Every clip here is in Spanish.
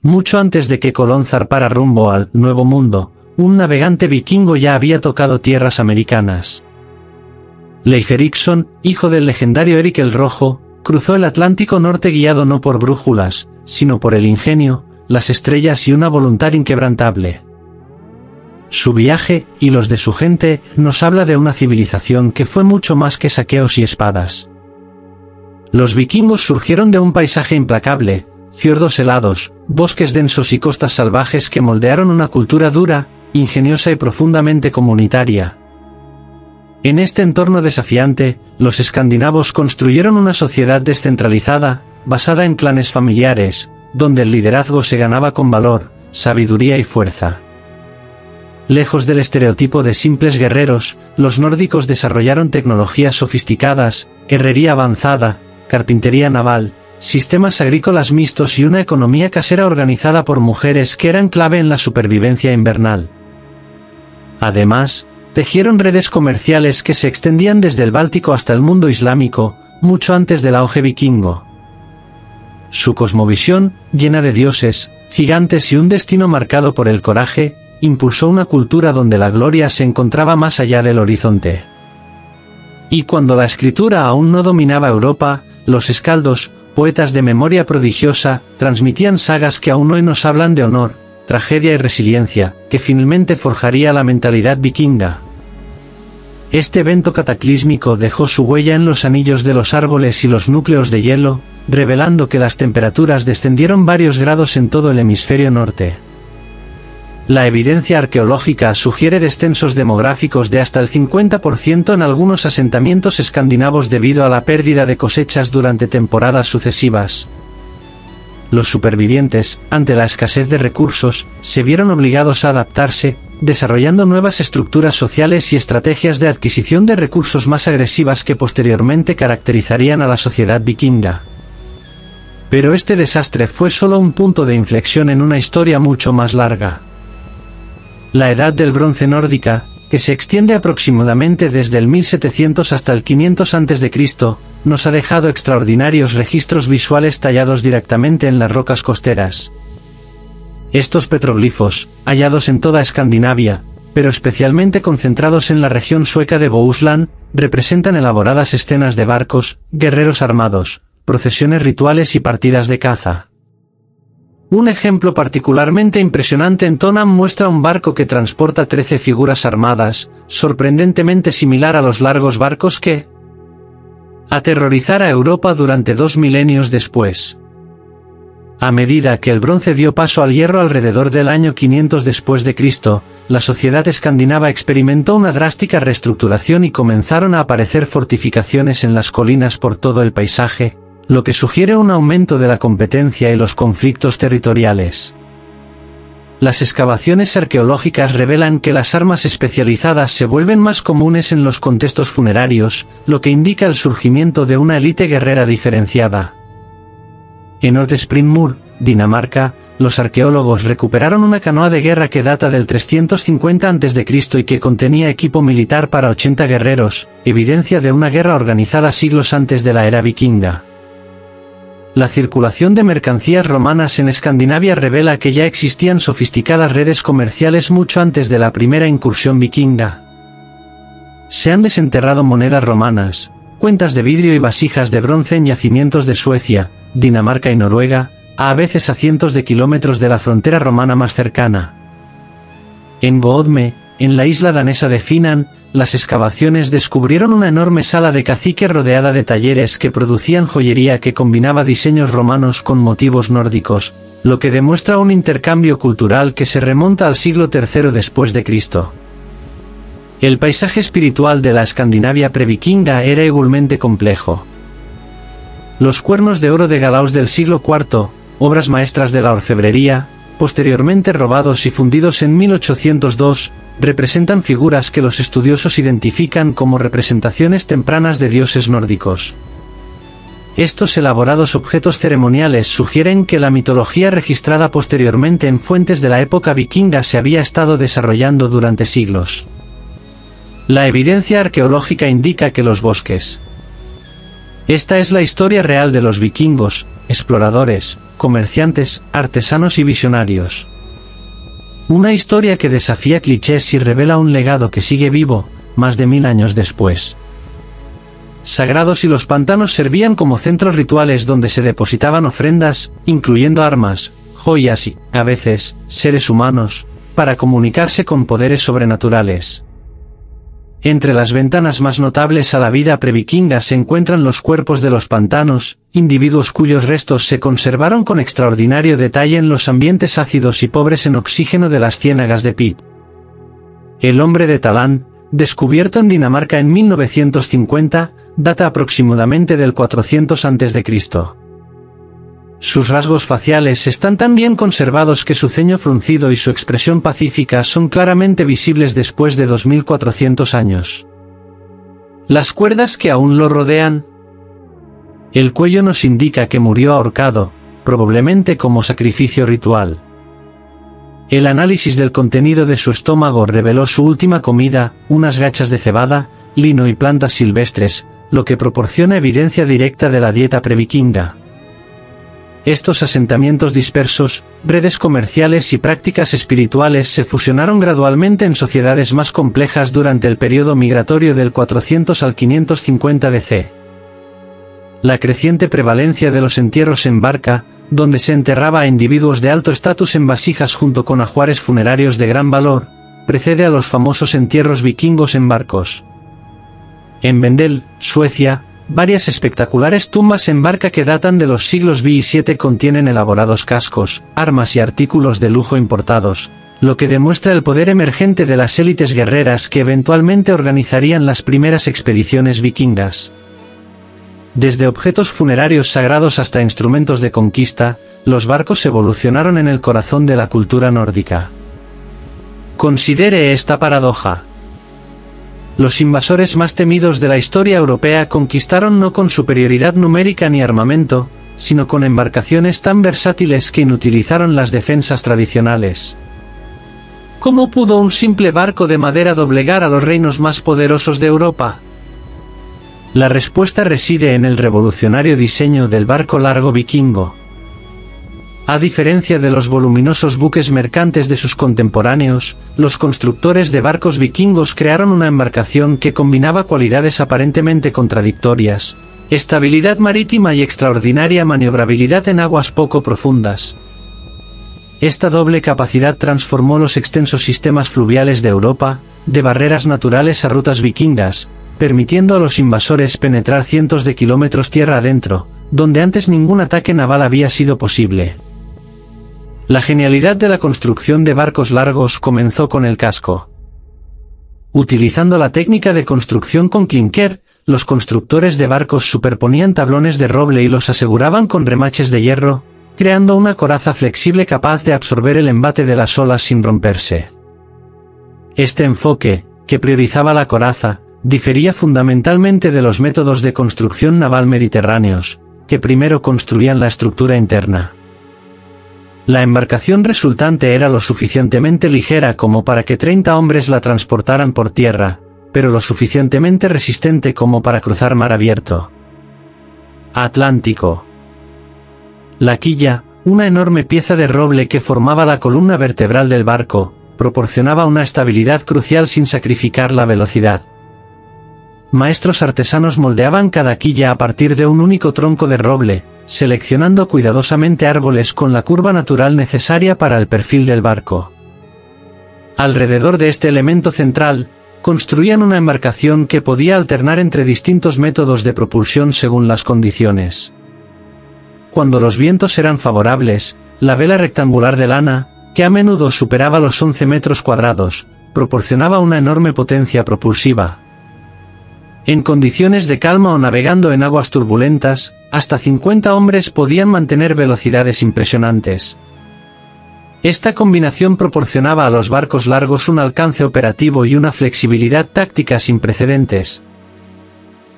mucho antes de que Colón zarpara rumbo al Nuevo Mundo, un navegante vikingo ya había tocado tierras americanas. Leif Erikson, hijo del legendario Erik el Rojo, cruzó el Atlántico Norte guiado no por brújulas, sino por el ingenio, las estrellas y una voluntad inquebrantable. Su viaje, y los de su gente, nos habla de una civilización que fue mucho más que saqueos y espadas. Los vikingos surgieron de un paisaje implacable, fiordos helados, bosques densos y costas salvajes que moldearon una cultura dura, ingeniosa y profundamente comunitaria. En este entorno desafiante, los escandinavos construyeron una sociedad descentralizada, basada en clanes familiares, donde el liderazgo se ganaba con valor, sabiduría y fuerza. Lejos del estereotipo de simples guerreros, los nórdicos desarrollaron tecnologías sofisticadas, herrería avanzada, carpintería naval, sistemas agrícolas mixtos y una economía casera organizada por mujeres que eran clave en la supervivencia invernal. Además, tejieron redes comerciales que se extendían desde el Báltico hasta el mundo islámico, mucho antes del auge vikingo. Su cosmovisión, llena de dioses, gigantes y un destino marcado por el coraje, impulsó una cultura donde la gloria se encontraba más allá del horizonte. Y cuando la escritura aún no dominaba Europa, los escaldos, poetas de memoria prodigiosa, transmitían sagas que aún hoy nos hablan de honor, tragedia y resiliencia, que finalmente forjaría la mentalidad vikinga. Este evento cataclísmico dejó su huella en los anillos de los árboles y los núcleos de hielo, revelando que las temperaturas descendieron varios grados en todo el hemisferio norte. La evidencia arqueológica sugiere descensos demográficos de hasta el 50% en algunos asentamientos escandinavos debido a la pérdida de cosechas durante temporadas sucesivas. Los supervivientes, ante la escasez de recursos, se vieron obligados a adaptarse, desarrollando nuevas estructuras sociales y estrategias de adquisición de recursos más agresivas que posteriormente caracterizarían a la sociedad vikinga. Pero este desastre fue solo un punto de inflexión en una historia mucho más larga. La Edad del Bronce nórdica, que se extiende aproximadamente desde el 1700 hasta el 500 a.C., nos ha dejado extraordinarios registros visuales tallados directamente en las rocas costeras. Estos petroglifos, hallados en toda Escandinavia, pero especialmente concentrados en la región sueca de Bohuslán, representan elaboradas escenas de barcos, guerreros armados, procesiones rituales y partidas de caza. Un ejemplo particularmente impresionante en Tonam muestra un barco que transporta 13 figuras armadas, sorprendentemente similar a los largos barcos que aterrorizara a Europa durante 2 milenios después. A medida que el bronce dio paso al hierro alrededor del año 500 después de Cristo, la sociedad escandinava experimentó una drástica reestructuración y comenzaron a aparecer fortificaciones en las colinas por todo el paisaje, lo que sugiere un aumento de la competencia y los conflictos territoriales. Las excavaciones arqueológicas revelan que las armas especializadas se vuelven más comunes en los contextos funerarios, lo que indica el surgimiento de una élite guerrera diferenciada. En Nord-Springmur, Dinamarca, los arqueólogos recuperaron una canoa de guerra que data del 350 a.C. y que contenía equipo militar para 80 guerreros, evidencia de una guerra organizada siglos antes de la era vikinga. La circulación de mercancías romanas en Escandinavia revela que ya existían sofisticadas redes comerciales mucho antes de la primera incursión vikinga. Se han desenterrado monedas romanas, cuentas de vidrio y vasijas de bronce en yacimientos de Suecia, Dinamarca y Noruega, a veces a cientos de kilómetros de la frontera romana más cercana. En Boodme, en la isla danesa de Finan, las excavaciones descubrieron una enorme sala de cacique rodeada de talleres que producían joyería que combinaba diseños romanos con motivos nórdicos, lo que demuestra un intercambio cultural que se remonta al siglo III después de Cristo. El paisaje espiritual de la Escandinavia previkinga era igualmente complejo. Los cuernos de oro de Galaus del siglo IV, obras maestras de la orfebrería, posteriormente robados y fundidos en 1802, representan figuras que los estudiosos identifican como representaciones tempranas de dioses nórdicos. Estos elaborados objetos ceremoniales sugieren que la mitología registrada posteriormente en fuentes de la época vikinga se había estado desarrollando durante siglos. La evidencia arqueológica indica que los bosques. Esta es la historia real de los vikingos, exploradores, comerciantes, artesanos y visionarios. Una historia que desafía clichés y revela un legado que sigue vivo, más de 1000 años después. Sagrados y los pantanos servían como centros rituales donde se depositaban ofrendas, incluyendo armas, joyas y, a veces, seres humanos, para comunicarse con poderes sobrenaturales. Entre las ventanas más notables a la vida previkinga se encuentran los cuerpos de los pantanos, individuos cuyos restos se conservaron con extraordinario detalle en los ambientes ácidos y pobres en oxígeno de las ciénagas de Pit. El hombre de Talán, descubierto en Dinamarca en 1950, data aproximadamente del 400 a.C. Sus rasgos faciales están tan bien conservados que su ceño fruncido y su expresión pacífica son claramente visibles después de 2400 años. Las cuerdas que aún lo rodean. El cuello nos indica que murió ahorcado, probablemente como sacrificio ritual. El análisis del contenido de su estómago reveló su última comida, unas gachas de cebada, lino y plantas silvestres, lo que proporciona evidencia directa de la dieta previkinga. Estos asentamientos dispersos, redes comerciales y prácticas espirituales se fusionaron gradualmente en sociedades más complejas durante el periodo migratorio del 400 al 550 DC. La creciente prevalencia de los entierros en barca, donde se enterraba a individuos de alto estatus en vasijas junto con ajuares funerarios de gran valor, precede a los famosos entierros vikingos en barcos. En Vendel, Suecia, varias espectaculares tumbas en barca que datan de los siglos VI y VII contienen elaborados cascos, armas y artículos de lujo importados, lo que demuestra el poder emergente de las élites guerreras que eventualmente organizarían las primeras expediciones vikingas. Desde objetos funerarios sagrados hasta instrumentos de conquista, los barcos evolucionaron en el corazón de la cultura nórdica. Considere esta paradoja. Los invasores más temidos de la historia europea conquistaron no con superioridad numérica ni armamento, sino con embarcaciones tan versátiles que inutilizaron las defensas tradicionales. ¿Cómo pudo un simple barco de madera doblegar a los reinos más poderosos de Europa? La respuesta reside en el revolucionario diseño del barco largo vikingo. A diferencia de los voluminosos buques mercantes de sus contemporáneos, los constructores de barcos vikingos crearon una embarcación que combinaba cualidades aparentemente contradictorias: estabilidad marítima y extraordinaria maniobrabilidad en aguas poco profundas. Esta doble capacidad transformó los extensos sistemas fluviales de Europa, de barreras naturales a rutas vikingas, permitiendo a los invasores penetrar cientos de kilómetros tierra adentro, donde antes ningún ataque naval había sido posible. La genialidad de la construcción de barcos largos comenzó con el casco. Utilizando la técnica de construcción con clinker, los constructores de barcos superponían tablones de roble y los aseguraban con remaches de hierro, creando una coraza flexible capaz de absorber el embate de las olas sin romperse. Este enfoque, que priorizaba la coraza, difería fundamentalmente de los métodos de construcción naval mediterráneos, que primero construían la estructura interna. La embarcación resultante era lo suficientemente ligera como para que 30 hombres la transportaran por tierra, pero lo suficientemente resistente como para cruzar mar abierto. Atlántico. La quilla, una enorme pieza de roble que formaba la columna vertebral del barco, proporcionaba una estabilidad crucial sin sacrificar la velocidad. Maestros artesanos moldeaban cada quilla a partir de un único tronco de roble, seleccionando cuidadosamente árboles con la curva natural necesaria para el perfil del barco. Alrededor de este elemento central, construían una embarcación que podía alternar entre distintos métodos de propulsión según las condiciones. Cuando los vientos eran favorables, la vela rectangular de lana, que a menudo superaba los 11 metros cuadrados, proporcionaba una enorme potencia propulsiva. En condiciones de calma o navegando en aguas turbulentas, hasta 50 hombres podían mantener velocidades impresionantes. Esta combinación proporcionaba a los barcos largos un alcance operativo y una flexibilidad táctica sin precedentes.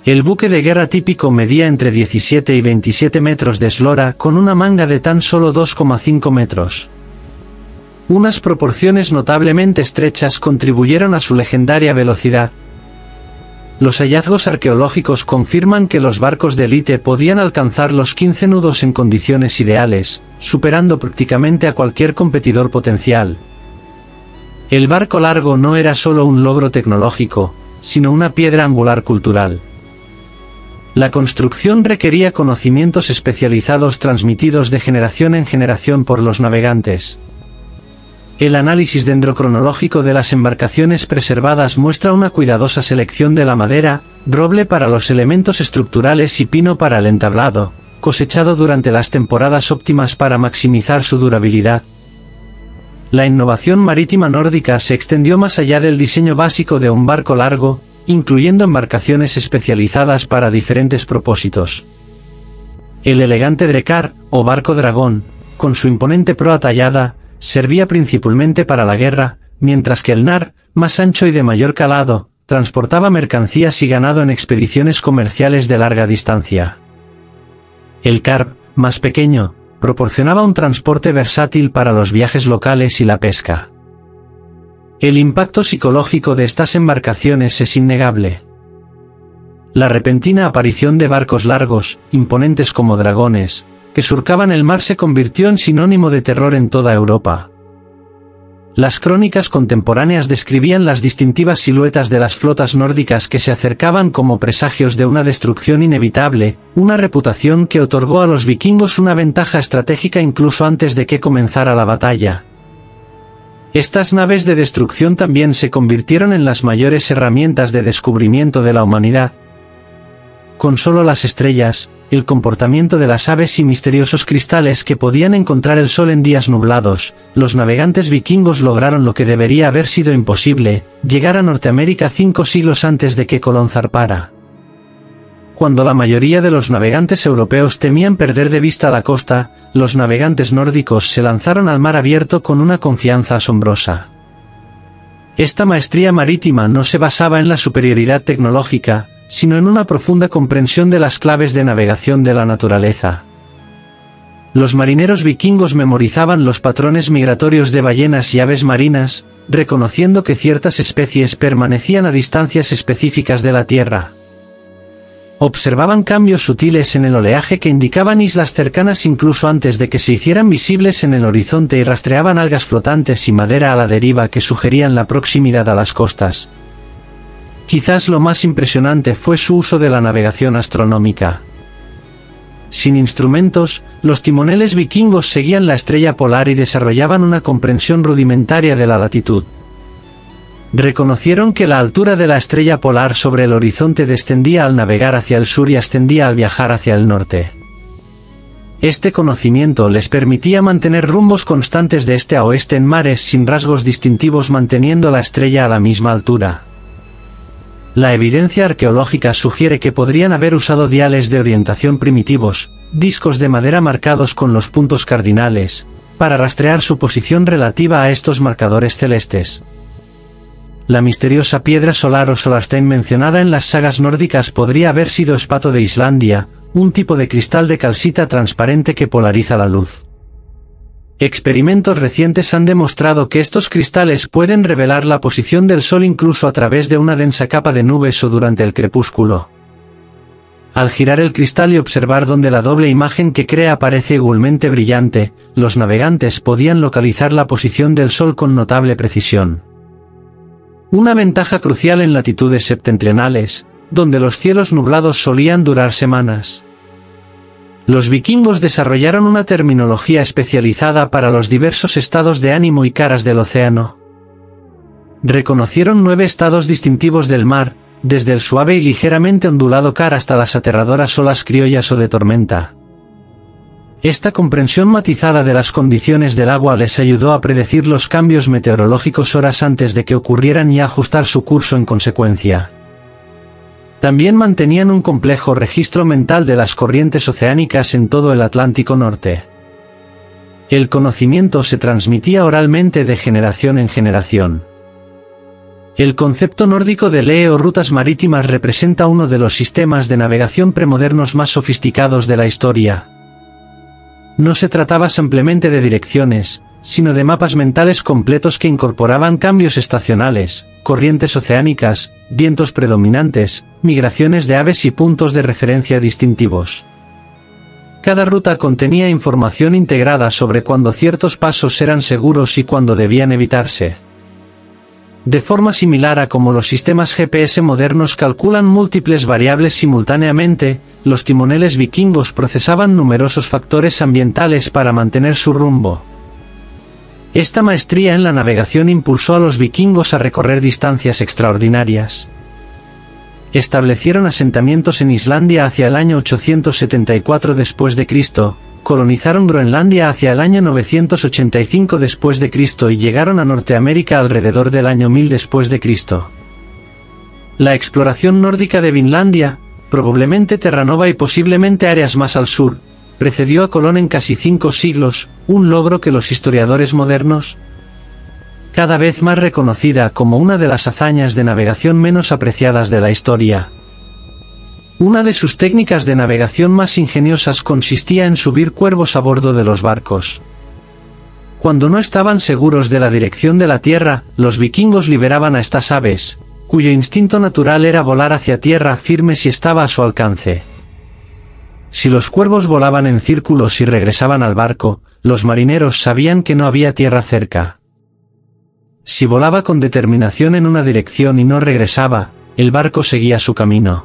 El buque de guerra típico medía entre 17 y 27 metros de eslora con una manga de tan solo 2,5 metros. Unas proporciones notablemente estrechas contribuyeron a su legendaria velocidad. Los hallazgos arqueológicos confirman que los barcos de élite podían alcanzar los 15 nudos en condiciones ideales, superando prácticamente a cualquier competidor potencial. El barco largo no era solo un logro tecnológico, sino una piedra angular cultural. La construcción requería conocimientos especializados transmitidos de generación en generación por los navegantes. El análisis dendrocronológico de las embarcaciones preservadas muestra una cuidadosa selección de la madera, roble para los elementos estructurales y pino para el entablado, cosechado durante las temporadas óptimas para maximizar su durabilidad. La innovación marítima nórdica se extendió más allá del diseño básico de un barco largo, incluyendo embarcaciones especializadas para diferentes propósitos. El elegante drekar, o barco dragón, con su imponente proa tallada, servía principalmente para la guerra, mientras que el nar, más ancho y de mayor calado, transportaba mercancías y ganado en expediciones comerciales de larga distancia. El carp, más pequeño, proporcionaba un transporte versátil para los viajes locales y la pesca. El impacto psicológico de estas embarcaciones es innegable. La repentina aparición de barcos largos, imponentes como dragones, que surcaban el mar se convirtió en sinónimo de terror en toda Europa. Las crónicas contemporáneas describían las distintivas siluetas de las flotas nórdicas que se acercaban como presagios de una destrucción inevitable, una reputación que otorgó a los vikingos una ventaja estratégica incluso antes de que comenzara la batalla. Estas naves de destrucción también se convirtieron en las mayores herramientas de descubrimiento de la humanidad. Con solo las estrellas, el comportamiento de las aves y misteriosos cristales que podían encontrar el sol en días nublados, los navegantes vikingos lograron lo que debería haber sido imposible, llegar a Norteamérica 5 siglos antes de que Colón zarpara. Cuando la mayoría de los navegantes europeos temían perder de vista la costa, los navegantes nórdicos se lanzaron al mar abierto con una confianza asombrosa. Esta maestría marítima no se basaba en la superioridad tecnológica, sino en una profunda comprensión de las claves de navegación de la naturaleza. Los marineros vikingos memorizaban los patrones migratorios de ballenas y aves marinas, reconociendo que ciertas especies permanecían a distancias específicas de la Tierra. Observaban cambios sutiles en el oleaje que indicaban islas cercanas incluso antes de que se hicieran visibles en el horizonte y rastreaban algas flotantes y madera a la deriva que sugerían la proximidad a las costas. Quizás lo más impresionante fue su uso de la navegación astronómica. Sin instrumentos, los timoneles vikingos seguían la estrella polar y desarrollaban una comprensión rudimentaria de la latitud. Reconocieron que la altura de la estrella polar sobre el horizonte descendía al navegar hacia el sur y ascendía al viajar hacia el norte. Este conocimiento les permitía mantener rumbos constantes de este a oeste en mares sin rasgos distintivos, manteniendo la estrella a la misma altura. La evidencia arqueológica sugiere que podrían haber usado diales de orientación primitivos, discos de madera marcados con los puntos cardinales, para rastrear su posición relativa a estos marcadores celestes. La misteriosa piedra solar o solarstein mencionada en las sagas nórdicas podría haber sido espato de Islandia, un tipo de cristal de calcita transparente que polariza la luz. Experimentos recientes han demostrado que estos cristales pueden revelar la posición del Sol incluso a través de una densa capa de nubes o durante el crepúsculo. Al girar el cristal y observar donde la doble imagen que crea aparece igualmente brillante, los navegantes podían localizar la posición del Sol con notable precisión. Una ventaja crucial en latitudes septentrionales, donde los cielos nublados solían durar semanas. Los vikingos desarrollaron una terminología especializada para los diversos estados de ánimo y caras del océano. Reconocieron 9 estados distintivos del mar, desde el suave y ligeramente ondulado car hasta las aterradoras olas criollas o de tormenta. Esta comprensión matizada de las condiciones del agua les ayudó a predecir los cambios meteorológicos horas antes de que ocurrieran y a ajustar su curso en consecuencia. También mantenían un complejo registro mental de las corrientes oceánicas en todo el Atlántico Norte. El conocimiento se transmitía oralmente de generación en generación. El concepto nórdico de lee o rutas marítimas representa uno de los sistemas de navegación premodernos más sofisticados de la historia. No se trataba simplemente de direcciones, sino de mapas mentales completos que incorporaban cambios estacionales, corrientes oceánicas, vientos predominantes, migraciones de aves y puntos de referencia distintivos. Cada ruta contenía información integrada sobre cuándo ciertos pasos eran seguros y cuándo debían evitarse. De forma similar a como los sistemas GPS modernos calculan múltiples variables simultáneamente, los timoneles vikingos procesaban numerosos factores ambientales para mantener su rumbo. Esta maestría en la navegación impulsó a los vikingos a recorrer distancias extraordinarias. Establecieron asentamientos en Islandia hacia el año 874 después de Cristo, colonizaron Groenlandia hacia el año 985 después de Cristo y llegaron a Norteamérica alrededor del año 1000 después de Cristo. La exploración nórdica de Vinlandia, probablemente Terranova y posiblemente áreas más al sur, precedió a Colón en casi 5 siglos, un logro que los historiadores modernos, cada vez más reconocida como una de las hazañas de navegación menos apreciadas de la historia. Una de sus técnicas de navegación más ingeniosas consistía en subir cuervos a bordo de los barcos. Cuando no estaban seguros de la dirección de la tierra, los vikingos liberaban a estas aves, cuyo instinto natural era volar hacia tierra firme si estaba a su alcance. Si los cuervos volaban en círculos y regresaban al barco, los marineros sabían que no había tierra cerca. Si volaba con determinación en una dirección y no regresaba, el barco seguía su camino.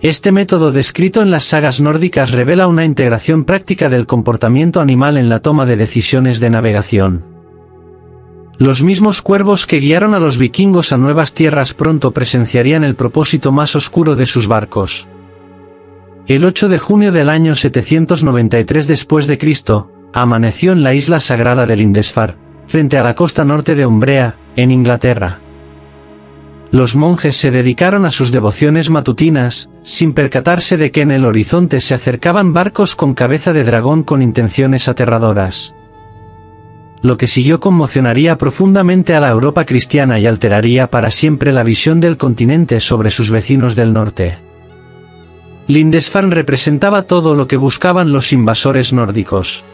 Este método descrito en las sagas nórdicas revela una integración práctica del comportamiento animal en la toma de decisiones de navegación. Los mismos cuervos que guiaron a los vikingos a nuevas tierras pronto presenciarían el propósito más oscuro de sus barcos. El 8 de junio del año 793 después de Cristo, amaneció en la isla sagrada de Lindisfarne, frente a la costa norte de Umbrea, en Inglaterra. Los monjes se dedicaron a sus devociones matutinas, sin percatarse de que en el horizonte se acercaban barcos con cabeza de dragón con intenciones aterradoras. Lo que siguió conmocionaría profundamente a la Europa cristiana y alteraría para siempre la visión del continente sobre sus vecinos del norte. Lindisfarne representaba todo lo que buscaban los invasores nórdicos.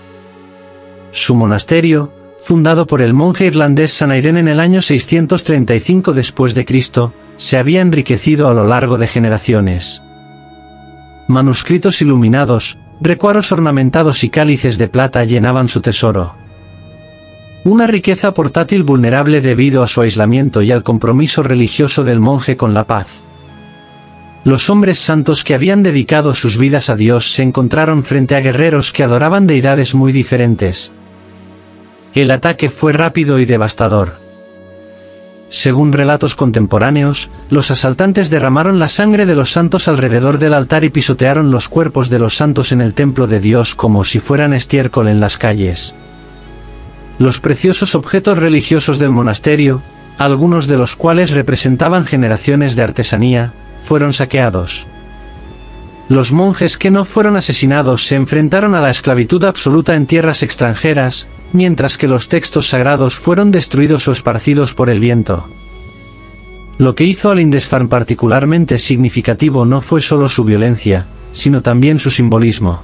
Su monasterio, fundado por el monje irlandés San Airen en el año 635 después de Cristo, se había enriquecido a lo largo de generaciones. Manuscritos iluminados, recuadros ornamentados y cálices de plata llenaban su tesoro. Una riqueza portátil vulnerable debido a su aislamiento y al compromiso religioso del monje con la paz. Los hombres santos que habían dedicado sus vidas a Dios se encontraron frente a guerreros que adoraban deidades muy diferentes. El ataque fue rápido y devastador. Según relatos contemporáneos, los asaltantes derramaron la sangre de los santos alrededor del altar y pisotearon los cuerpos de los santos en el templo de Dios como si fueran estiércol en las calles. Los preciosos objetos religiosos del monasterio, algunos de los cuales representaban generaciones de artesanía, fueron saqueados. Los monjes que no fueron asesinados se enfrentaron a la esclavitud absoluta en tierras extranjeras, mientras que los textos sagrados fueron destruidos o esparcidos por el viento. Lo que hizo a Lindisfarne particularmente significativo no fue solo su violencia, sino también su simbolismo.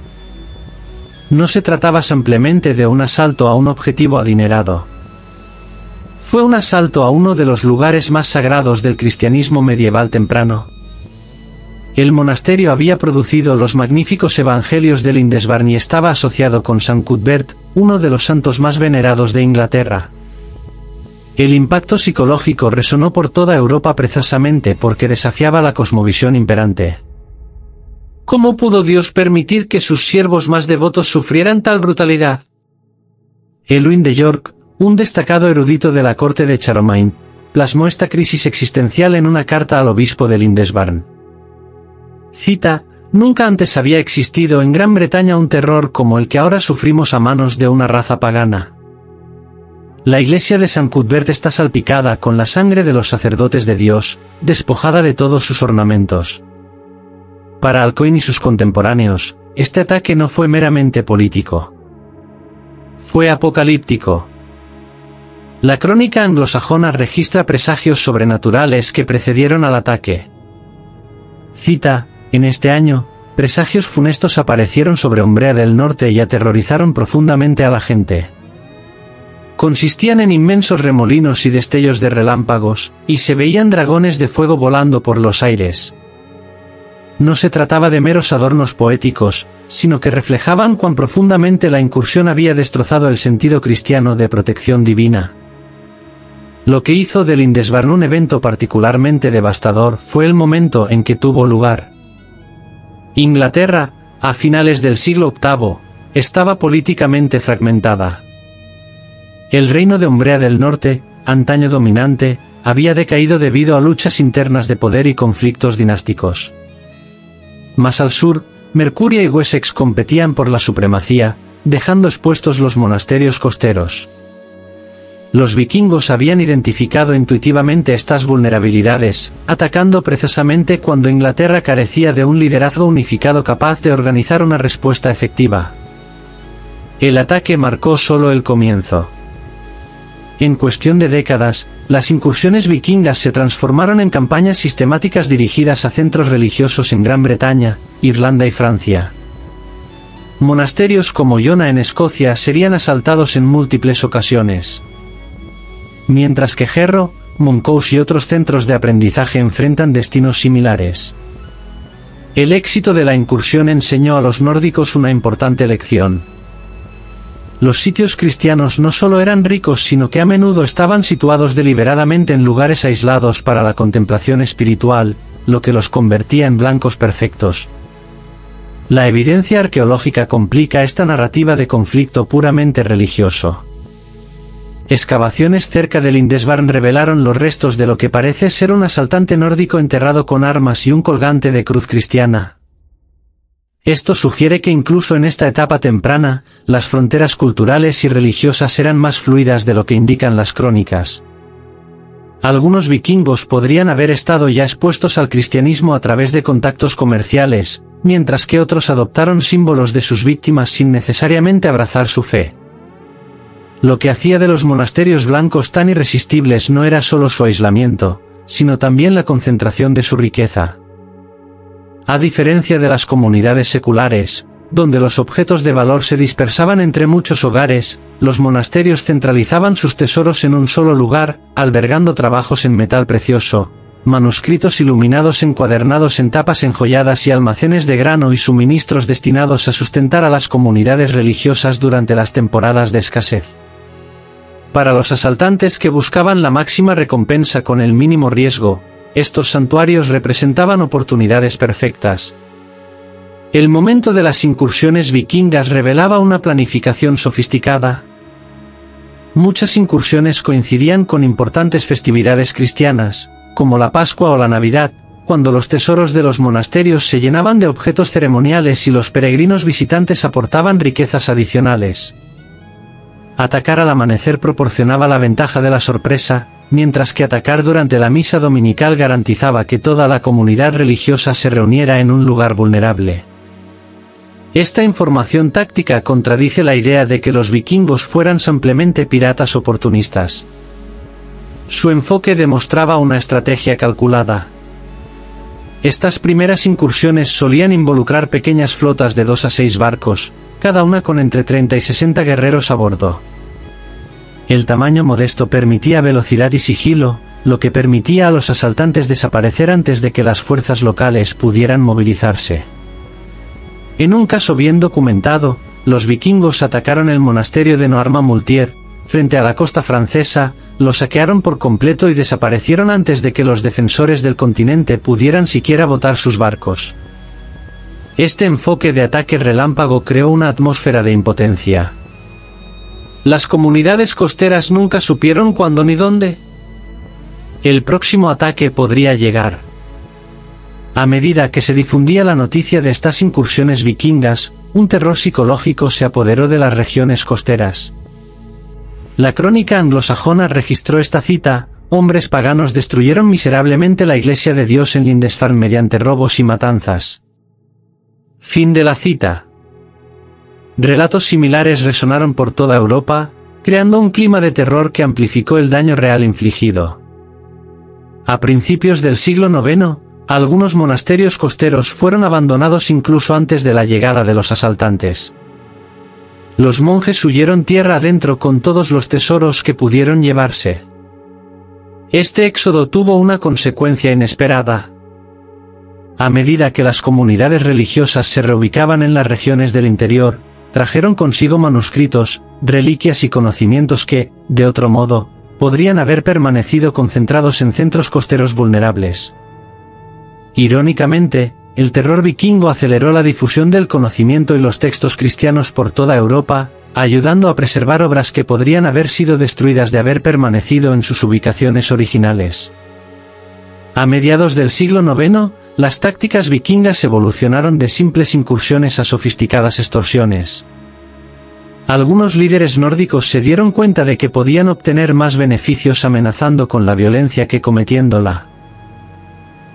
No se trataba simplemente de un asalto a un objetivo adinerado. Fue un asalto a uno de los lugares más sagrados del cristianismo medieval temprano. El monasterio había producido los magníficos evangelios de Lindisfarne y estaba asociado con San Cuthbert, uno de los santos más venerados de Inglaterra. El impacto psicológico resonó por toda Europa precisamente porque desafiaba la cosmovisión imperante. ¿Cómo pudo Dios permitir que sus siervos más devotos sufrieran tal brutalidad? Edwin de York, un destacado erudito de la corte de Charlemagne, plasmó esta crisis existencial en una carta al obispo de Lindisfarne. Cita: nunca antes había existido en Gran Bretaña un terror como el que ahora sufrimos a manos de una raza pagana. La iglesia de San Cuthbert está salpicada con la sangre de los sacerdotes de Dios, despojada de todos sus ornamentos. Para Alcuin y sus contemporáneos, este ataque no fue meramente político. Fue apocalíptico. La crónica anglosajona registra presagios sobrenaturales que precedieron al ataque. Cita: en este año, presagios funestos aparecieron sobre Umbrea del Norte y aterrorizaron profundamente a la gente. Consistían en inmensos remolinos y destellos de relámpagos, y se veían dragones de fuego volando por los aires. No se trataba de meros adornos poéticos, sino que reflejaban cuán profundamente la incursión había destrozado el sentido cristiano de protección divina. Lo que hizo del Lindisfarne un evento particularmente devastador fue el momento en que tuvo lugar. Inglaterra, a finales del siglo VIII, estaba políticamente fragmentada. El reino de Umbria del Norte, antaño dominante, había decaído debido a luchas internas de poder y conflictos dinásticos. Más al sur, Mercuria y Wessex competían por la supremacía, dejando expuestos los monasterios costeros. Los vikingos habían identificado intuitivamente estas vulnerabilidades, atacando precisamente cuando Inglaterra carecía de un liderazgo unificado capaz de organizar una respuesta efectiva. El ataque marcó solo el comienzo. En cuestión de décadas, las incursiones vikingas se transformaron en campañas sistemáticas dirigidas a centros religiosos en Gran Bretaña, Irlanda y Francia. Monasterios como Iona en Escocia serían asaltados en múltiples ocasiones. Mientras que Jarrow, Montrose y otros centros de aprendizaje enfrentan destinos similares. El éxito de la incursión enseñó a los nórdicos una importante lección. Los sitios cristianos no solo eran ricos sino que a menudo estaban situados deliberadamente en lugares aislados para la contemplación espiritual, lo que los convertía en blancos perfectos. La evidencia arqueológica complica esta narrativa de conflicto puramente religioso. Excavaciones cerca del Lindisfarne revelaron los restos de lo que parece ser un asaltante nórdico enterrado con armas y un colgante de cruz cristiana. Esto sugiere que incluso en esta etapa temprana, las fronteras culturales y religiosas eran más fluidas de lo que indican las crónicas. Algunos vikingos podrían haber estado ya expuestos al cristianismo a través de contactos comerciales, mientras que otros adoptaron símbolos de sus víctimas sin necesariamente abrazar su fe. Lo que hacía de los monasterios blancos tan irresistibles no era solo su aislamiento, sino también la concentración de su riqueza. A diferencia de las comunidades seculares, donde los objetos de valor se dispersaban entre muchos hogares, los monasterios centralizaban sus tesoros en un solo lugar, albergando trabajos en metal precioso, manuscritos iluminados encuadernados en tapas enjolladas y almacenes de grano y suministros destinados a sustentar a las comunidades religiosas durante las temporadas de escasez. Para los asaltantes que buscaban la máxima recompensa con el mínimo riesgo, estos santuarios representaban oportunidades perfectas. El momento de las incursiones vikingas revelaba una planificación sofisticada. Muchas incursiones coincidían con importantes festividades cristianas, como la Pascua o la Navidad, cuando los tesoros de los monasterios se llenaban de objetos ceremoniales y los peregrinos visitantes aportaban riquezas adicionales. Atacar al amanecer proporcionaba la ventaja de la sorpresa, mientras que atacar durante la misa dominical garantizaba que toda la comunidad religiosa se reuniera en un lugar vulnerable. Esta información táctica contradice la idea de que los vikingos fueran simplemente piratas oportunistas. Su enfoque demostraba una estrategia calculada. Estas primeras incursiones solían involucrar pequeñas flotas de 2 a 6 barcos, cada una con entre 30 y 60 guerreros a bordo. El tamaño modesto permitía velocidad y sigilo, lo que permitía a los asaltantes desaparecer antes de que las fuerzas locales pudieran movilizarse. En un caso bien documentado, los vikingos atacaron el monasterio de Noirmont-Moutier, frente a la costa francesa, lo saquearon por completo y desaparecieron antes de que los defensores del continente pudieran siquiera botar sus barcos. Este enfoque de ataque relámpago creó una atmósfera de impotencia. Las comunidades costeras nunca supieron cuándo ni dónde el próximo ataque podría llegar. A medida que se difundía la noticia de estas incursiones vikingas, un terror psicológico se apoderó de las regiones costeras. La crónica anglosajona registró esta cita: hombres paganos destruyeron miserablemente la iglesia de Dios en Lindisfarne mediante robos y matanzas. Fin de la cita. Relatos similares resonaron por toda Europa, creando un clima de terror que amplificó el daño real infligido. A principios del siglo IX, algunos monasterios costeros fueron abandonados incluso antes de la llegada de los asaltantes. Los monjes huyeron tierra adentro con todos los tesoros que pudieron llevarse. Este éxodo tuvo una consecuencia inesperada. A medida que las comunidades religiosas se reubicaban en las regiones del interior, trajeron consigo manuscritos, reliquias y conocimientos que, de otro modo, podrían haber permanecido concentrados en centros costeros vulnerables. Irónicamente, el terror vikingo aceleró la difusión del conocimiento y los textos cristianos por toda Europa, ayudando a preservar obras que podrían haber sido destruidas de haber permanecido en sus ubicaciones originales. A mediados del siglo IX, las tácticas vikingas evolucionaron de simples incursiones a sofisticadas extorsiones. Algunos líderes nórdicos se dieron cuenta de que podían obtener más beneficios amenazando con la violencia que cometiéndola.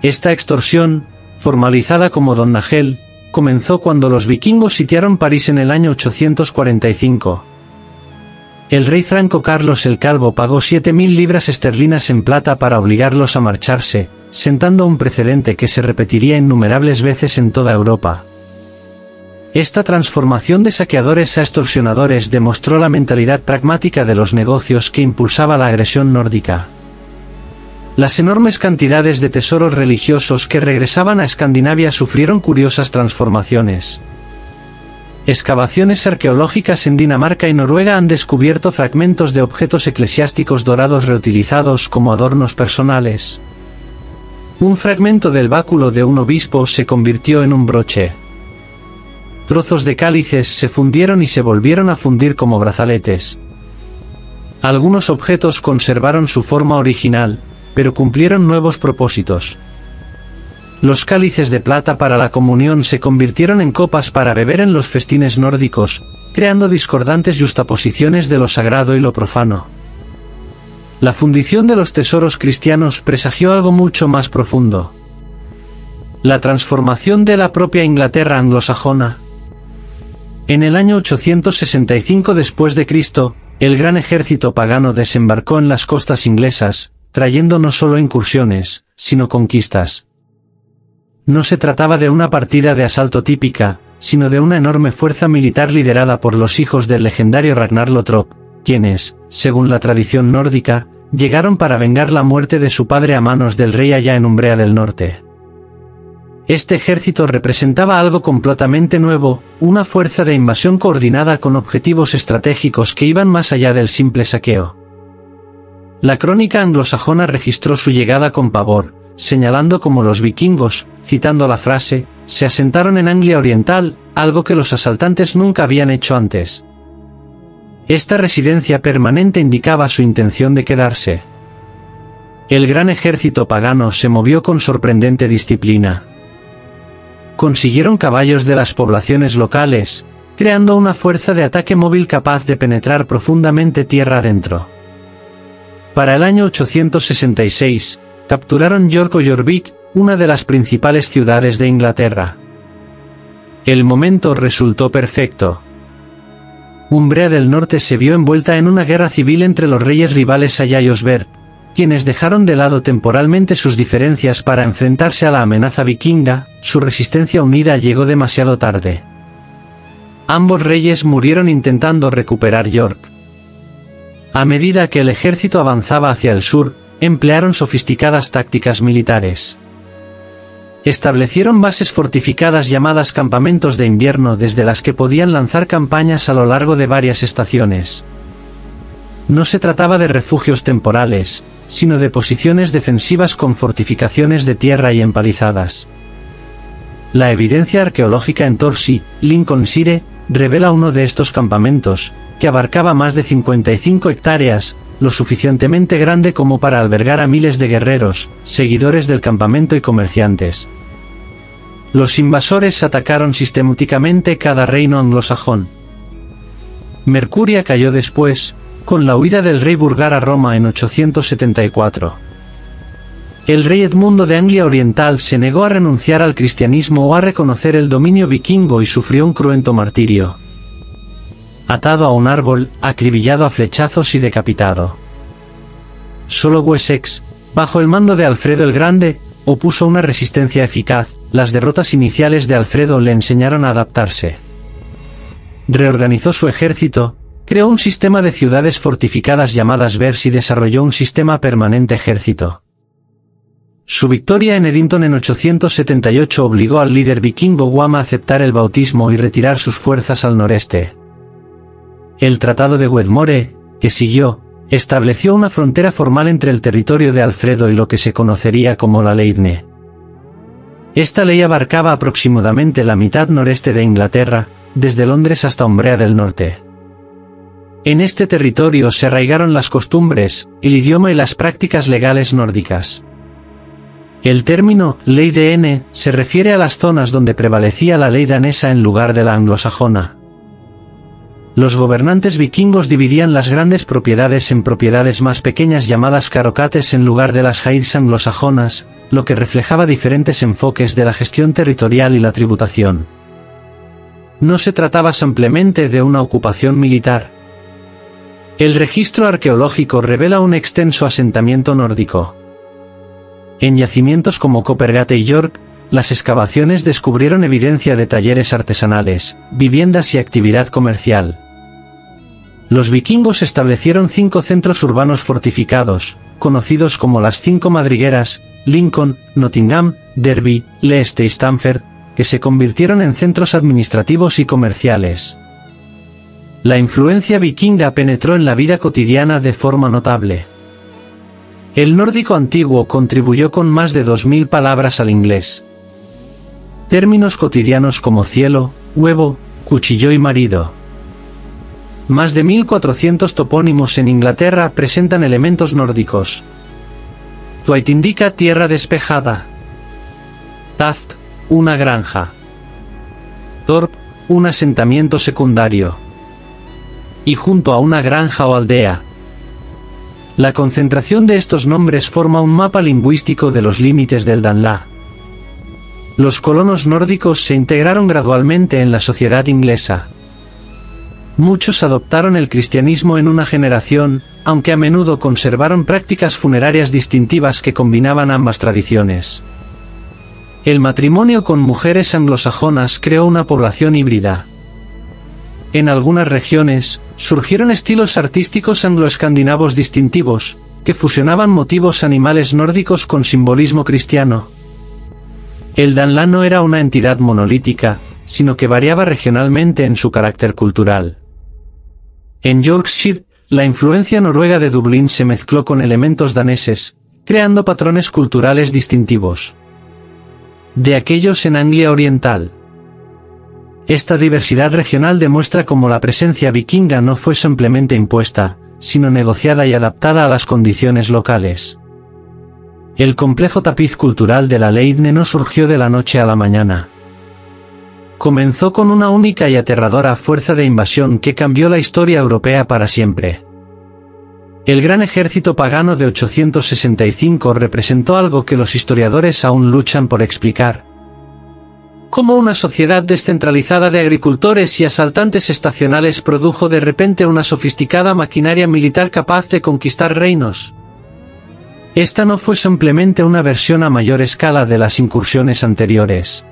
Esta extorsión, formalizada como Don Nagel, comenzó cuando los vikingos sitiaron París en el año 845. El rey franco Carlos el Calvo pagó 7.000 libras esterlinas en plata para obligarlos a marcharse, sentando un precedente que se repetiría innumerables veces en toda Europa. Esta transformación de saqueadores a extorsionadores demostró la mentalidad pragmática de los negocios que impulsaba la agresión nórdica. Las enormes cantidades de tesoros religiosos que regresaban a Escandinavia sufrieron curiosas transformaciones. Excavaciones arqueológicas en Dinamarca y Noruega han descubierto fragmentos de objetos eclesiásticos dorados reutilizados como adornos personales. Un fragmento del báculo de un obispo se convirtió en un broche. Trozos de cálices se fundieron y se volvieron a fundir como brazaletes. Algunos objetos conservaron su forma original, pero cumplieron nuevos propósitos. Los cálices de plata para la comunión se convirtieron en copas para beber en los festines nórdicos, creando discordantes yuxtaposiciones de lo sagrado y lo profano. La fundición de los tesoros cristianos presagió algo mucho más profundo. La transformación de la propia Inglaterra anglosajona. En el año 865 después de Cristo, el gran ejército pagano desembarcó en las costas inglesas, trayendo no solo incursiones, sino conquistas. No se trataba de una partida de asalto típica, sino de una enorme fuerza militar liderada por los hijos del legendario Ragnar Lothrop, quienes, según la tradición nórdica, llegaron para vengar la muerte de su padre a manos del rey allá en Umbrea del Norte. Este ejército representaba algo completamente nuevo, una fuerza de invasión coordinada con objetivos estratégicos que iban más allá del simple saqueo. La crónica anglosajona registró su llegada con pavor, señalando cómo los vikingos, citando la frase, se asentaron en Anglia Oriental, algo que los asaltantes nunca habían hecho antes. Esta residencia permanente indicaba su intención de quedarse. El gran ejército pagano se movió con sorprendente disciplina. Consiguieron caballos de las poblaciones locales, creando una fuerza de ataque móvil capaz de penetrar profundamente tierra adentro. Para el año 866, capturaron York o Jorvik, una de las principales ciudades de Inglaterra. El momento resultó perfecto. Umbrea del Norte se vio envuelta en una guerra civil entre los reyes rivales Aya y Osberht, quienes dejaron de lado temporalmente sus diferencias para enfrentarse a la amenaza vikinga. Su resistencia unida llegó demasiado tarde. Ambos reyes murieron intentando recuperar York. A medida que el ejército avanzaba hacia el sur, emplearon sofisticadas tácticas militares. Establecieron bases fortificadas llamadas campamentos de invierno desde las que podían lanzar campañas a lo largo de varias estaciones. No se trataba de refugios temporales, sino de posiciones defensivas con fortificaciones de tierra y empalizadas. La evidencia arqueológica en Torcy, Lincolnshire, revela uno de estos campamentos, que abarcaba más de 55 hectáreas, lo suficientemente grande como para albergar a miles de guerreros, seguidores del campamento y comerciantes. Los invasores atacaron sistemáticamente cada reino anglosajón. Mercuria cayó después, con la huida del rey Burgar a Roma en 874. El rey Edmundo de Anglia Oriental se negó a renunciar al cristianismo o a reconocer el dominio vikingo y sufrió un cruento martirio. Atado a un árbol, acribillado a flechazos y decapitado. Solo Wessex, bajo el mando de Alfredo el Grande, opuso una resistencia eficaz. Las derrotas iniciales de Alfredo le enseñaron a adaptarse. Reorganizó su ejército, creó un sistema de ciudades fortificadas llamadas Vers y desarrolló un sistema permanente ejército. Su victoria en Edington en 878 obligó al líder vikingo Guam a aceptar el bautismo y retirar sus fuerzas al noreste. El Tratado de Wedmore, que siguió, estableció una frontera formal entre el territorio de Alfredo y lo que se conocería como la Leitne. Esta ley abarcaba aproximadamente la mitad noreste de Inglaterra, desde Londres hasta Umbrea del Norte. En este territorio se arraigaron las costumbres, el idioma y las prácticas legales nórdicas. El término «ley de N» se refiere a las zonas donde prevalecía la ley danesa en lugar de la anglosajona. Los gobernantes vikingos dividían las grandes propiedades en propiedades más pequeñas llamadas carocates en lugar de las heids anglosajonas, lo que reflejaba diferentes enfoques de la gestión territorial y la tributación. No se trataba simplemente de una ocupación militar. El registro arqueológico revela un extenso asentamiento nórdico. En yacimientos como Coppergate y York, las excavaciones descubrieron evidencia de talleres artesanales, viviendas y actividad comercial. Los vikingos establecieron 5 centros urbanos fortificados, conocidos como las 5 madrigueras, Lincoln, Nottingham, Derby, Leicester y Stamford, que se convirtieron en centros administrativos y comerciales. La influencia vikinga penetró en la vida cotidiana de forma notable. El nórdico antiguo contribuyó con más de 2000 palabras al inglés. Términos cotidianos como cielo, huevo, cuchillo y marido. Más de 1400 topónimos en Inglaterra presentan elementos nórdicos. Thwaite indica tierra despejada. Taft, una granja. Thorp, un asentamiento secundario. Y junto a una granja o aldea. La concentración de estos nombres forma un mapa lingüístico de los límites del Danelaw. Los colonos nórdicos se integraron gradualmente en la sociedad inglesa. Muchos adoptaron el cristianismo en una generación, aunque a menudo conservaron prácticas funerarias distintivas que combinaban ambas tradiciones. El matrimonio con mujeres anglosajonas creó una población híbrida. En algunas regiones, surgieron estilos artísticos anglo-escandinavos distintivos, que fusionaban motivos animales nórdicos con simbolismo cristiano. El Danelaw no era una entidad monolítica, sino que variaba regionalmente en su carácter cultural. En Yorkshire, la influencia noruega de Dublín se mezcló con elementos daneses, creando patrones culturales distintivos de aquellos en Anglia Oriental. Esta diversidad regional demuestra cómo la presencia vikinga no fue simplemente impuesta, sino negociada y adaptada a las condiciones locales. El complejo tapiz cultural de la Leitne no surgió de la noche a la mañana. Comenzó con una única y aterradora fuerza de invasión que cambió la historia europea para siempre. El gran ejército pagano de 865 representó algo que los historiadores aún luchan por explicar. Cómo una sociedad descentralizada de agricultores y asaltantes estacionales produjo de repente una sofisticada maquinaria militar capaz de conquistar reinos. Esta no fue simplemente una versión a mayor escala de las incursiones anteriores.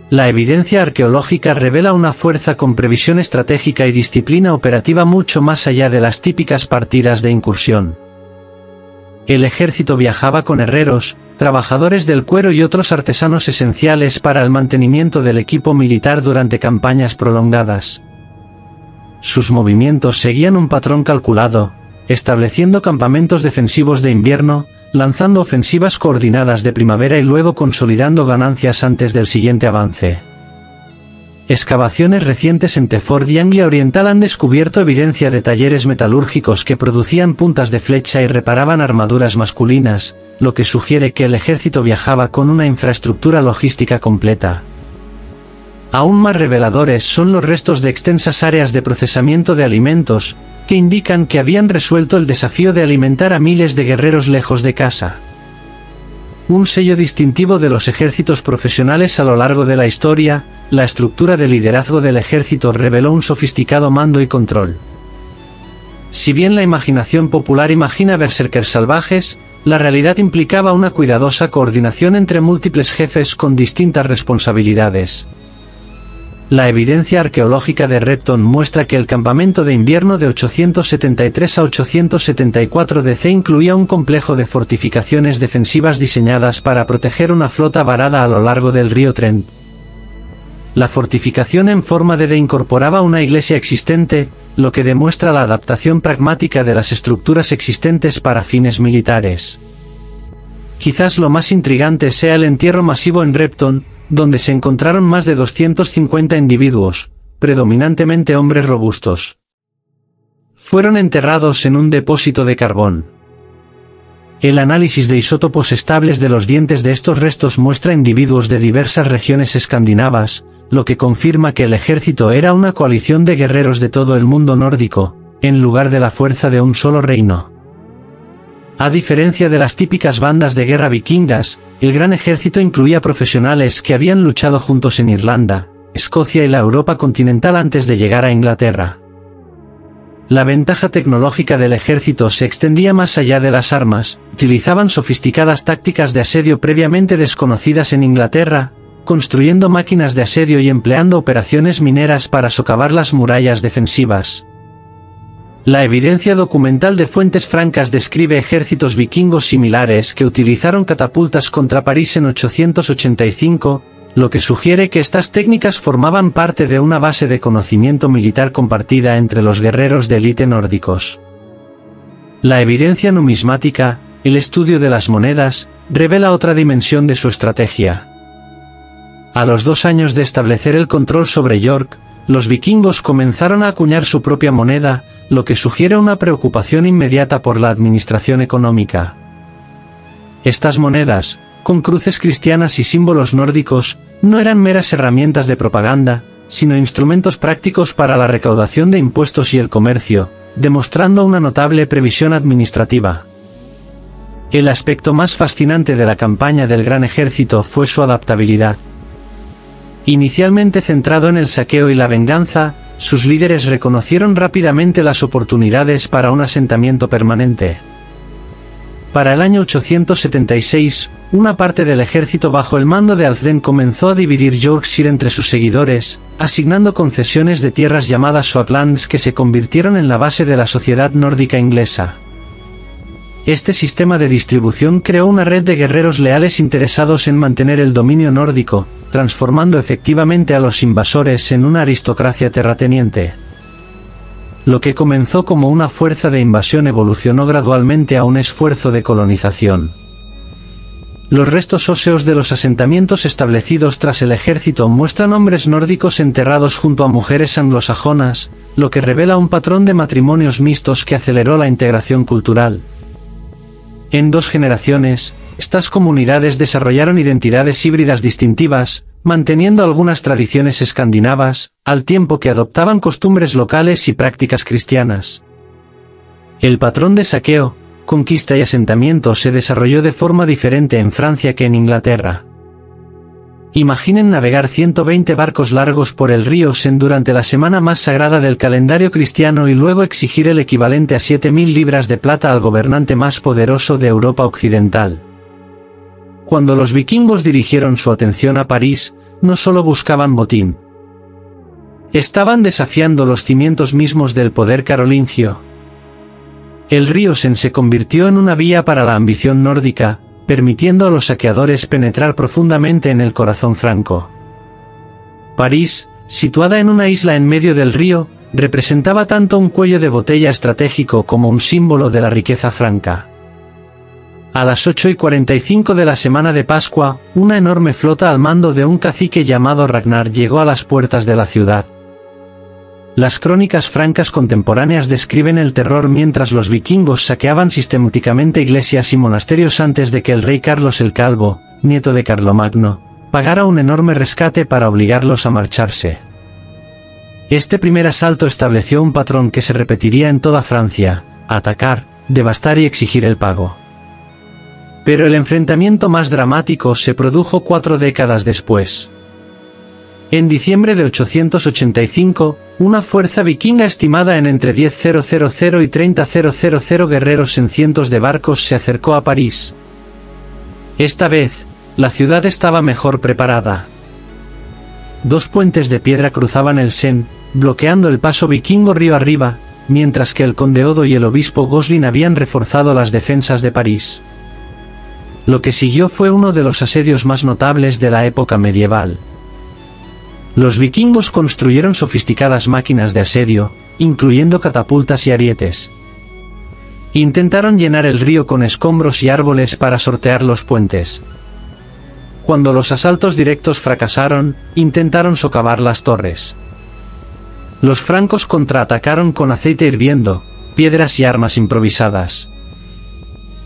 La evidencia arqueológica revela una fuerza con previsión estratégica y disciplina operativa mucho más allá de las típicas partidas de incursión. El ejército viajaba con herreros, trabajadores del cuero y otros artesanos esenciales para el mantenimiento del equipo militar durante campañas prolongadas. Sus movimientos seguían un patrón calculado, estableciendo campamentos defensivos de invierno, lanzando ofensivas coordinadas de primavera y luego consolidando ganancias antes del siguiente avance. Excavaciones recientes en Thetford y Anglia Oriental han descubierto evidencia de talleres metalúrgicos que producían puntas de flecha y reparaban armaduras masculinas, lo que sugiere que el ejército viajaba con una infraestructura logística completa. Aún más reveladores son los restos de extensas áreas de procesamiento de alimentos, que indican que habían resuelto el desafío de alimentar a miles de guerreros lejos de casa. Un sello distintivo de los ejércitos profesionales a lo largo de la historia, la estructura de liderazgo del ejército reveló un sofisticado mando y control. Si bien la imaginación popular imagina berserkers salvajes, la realidad implicaba una cuidadosa coordinación entre múltiples jefes con distintas responsabilidades. La evidencia arqueológica de Repton muestra que el campamento de invierno de 873 a 874 DC incluía un complejo de fortificaciones defensivas diseñadas para proteger una flota varada a lo largo del río Trent. La fortificación en forma de D incorporaba una iglesia existente, lo que demuestra la adaptación pragmática de las estructuras existentes para fines militares. Quizás lo más intrigante sea el entierro masivo en Repton, donde se encontraron más de 250 individuos, predominantemente hombres robustos. Fueron enterrados en un depósito de carbón. El análisis de isótopos estables de los dientes de estos restos muestra individuos de diversas regiones escandinavas, lo que confirma que el ejército era una coalición de guerreros de todo el mundo nórdico, en lugar de la fuerza de un solo reino. A diferencia de las típicas bandas de guerra vikingas, el gran ejército incluía profesionales que habían luchado juntos en Irlanda, Escocia y la Europa continental antes de llegar a Inglaterra. La ventaja tecnológica del ejército se extendía más allá de las armas, utilizaban sofisticadas tácticas de asedio previamente desconocidas en Inglaterra, construyendo máquinas de asedio y empleando operaciones mineras para socavar las murallas defensivas. La evidencia documental de fuentes francas describe ejércitos vikingos similares que utilizaron catapultas contra París en 885, lo que sugiere que estas técnicas formaban parte de una base de conocimiento militar compartida entre los guerreros de élite nórdicos. La evidencia numismática, el estudio de las monedas, revela otra dimensión de su estrategia. A los 2 años de establecer el control sobre York, los vikingos comenzaron a acuñar su propia moneda, lo que sugiere una preocupación inmediata por la administración económica. Estas monedas, con cruces cristianas y símbolos nórdicos, no eran meras herramientas de propaganda, sino instrumentos prácticos para la recaudación de impuestos y el comercio, demostrando una notable previsión administrativa. El aspecto más fascinante de la campaña del Gran Ejército fue su adaptabilidad. Inicialmente centrado en el saqueo y la venganza, sus líderes reconocieron rápidamente las oportunidades para un asentamiento permanente. Para el año 876, una parte del ejército bajo el mando de Alfred comenzó a dividir Yorkshire entre sus seguidores, asignando concesiones de tierras llamadas Soutlands que se convirtieron en la base de la sociedad nórdica inglesa. Este sistema de distribución creó una red de guerreros leales interesados en mantener el dominio nórdico, transformando efectivamente a los invasores en una aristocracia terrateniente. Lo que comenzó como una fuerza de invasión evolucionó gradualmente a un esfuerzo de colonización. Los restos óseos de los asentamientos establecidos tras el ejército muestran hombres nórdicos enterrados junto a mujeres anglosajonas, lo que revela un patrón de matrimonios mixtos que aceleró la integración cultural. En 2 generaciones, estas comunidades desarrollaron identidades híbridas distintivas, manteniendo algunas tradiciones escandinavas, al tiempo que adoptaban costumbres locales y prácticas cristianas. El patrón de saqueo, conquista y asentamiento se desarrolló de forma diferente en Francia que en Inglaterra. Imaginen navegar 120 barcos largos por el río Sen durante la semana más sagrada del calendario cristiano y luego exigir el equivalente a 7.000 libras de plata al gobernante más poderoso de Europa Occidental. Cuando los vikingos dirigieron su atención a París, no solo buscaban botín. Estaban desafiando los cimientos mismos del poder carolingio. El río Sen se convirtió en una vía para la ambición nórdica, permitiendo a los saqueadores penetrar profundamente en el corazón franco. París, situada en una isla en medio del río, representaba tanto un cuello de botella estratégico como un símbolo de la riqueza franca. A las 8:45 de la semana de Pascua, una enorme flota al mando de un cacique llamado Ragnar llegó a las puertas de la ciudad. Las crónicas francas contemporáneas describen el terror mientras los vikingos saqueaban sistemáticamente iglesias y monasterios antes de que el rey Carlos el Calvo, nieto de Carlomagno, pagara un enorme rescate para obligarlos a marcharse. Este primer asalto estableció un patrón que se repetiría en toda Francia: atacar, devastar y exigir el pago. Pero el enfrentamiento más dramático se produjo 4 décadas después. En diciembre de 885, una fuerza vikinga estimada en entre 10.000 y 30.000 guerreros en cientos de barcos se acercó a París. Esta vez, la ciudad estaba mejor preparada. 2 puentes de piedra cruzaban el Sen, bloqueando el paso vikingo río arriba, mientras que el conde Odo y el obispo Goslin habían reforzado las defensas de París. Lo que siguió fue uno de los asedios más notables de la época medieval. Los vikingos construyeron sofisticadas máquinas de asedio, incluyendo catapultas y arietes. Intentaron llenar el río con escombros y árboles para sortear los puentes. Cuando los asaltos directos fracasaron, intentaron socavar las torres. Los francos contraatacaron con aceite hirviendo, piedras y armas improvisadas.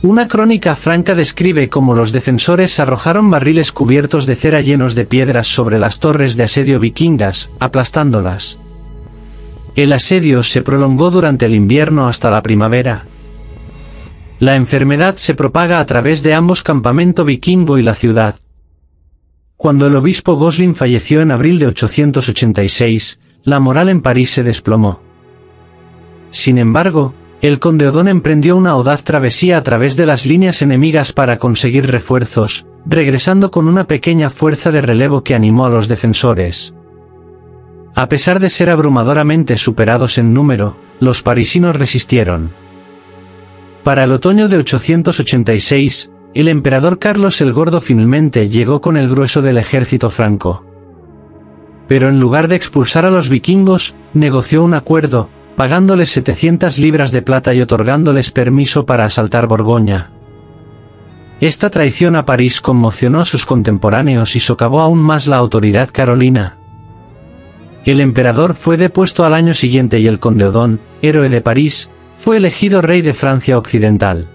Una crónica franca describe cómo los defensores arrojaron barriles cubiertos de cera llenos de piedras sobre las torres de asedio vikingas, aplastándolas. El asedio se prolongó durante el invierno hasta la primavera. La enfermedad se propaga a través de ambos campamento vikingo y la ciudad. Cuando el obispo Goslin falleció en abril de 886, la moral en París se desplomó. Sin embargo, el conde Odón emprendió una audaz travesía a través de las líneas enemigas para conseguir refuerzos, regresando con una pequeña fuerza de relevo que animó a los defensores. A pesar de ser abrumadoramente superados en número, los parisinos resistieron. Para el otoño de 886, el emperador Carlos el Gordo finalmente llegó con el grueso del ejército franco. Pero en lugar de expulsar a los vikingos, negoció un acuerdo, pagándoles 700 libras de plata y otorgándoles permiso para asaltar Borgoña. Esta traición a París conmocionó a sus contemporáneos y socavó aún más la autoridad carolina. El emperador fue depuesto al año siguiente y el conde Odón, héroe de París, fue elegido rey de Francia Occidental.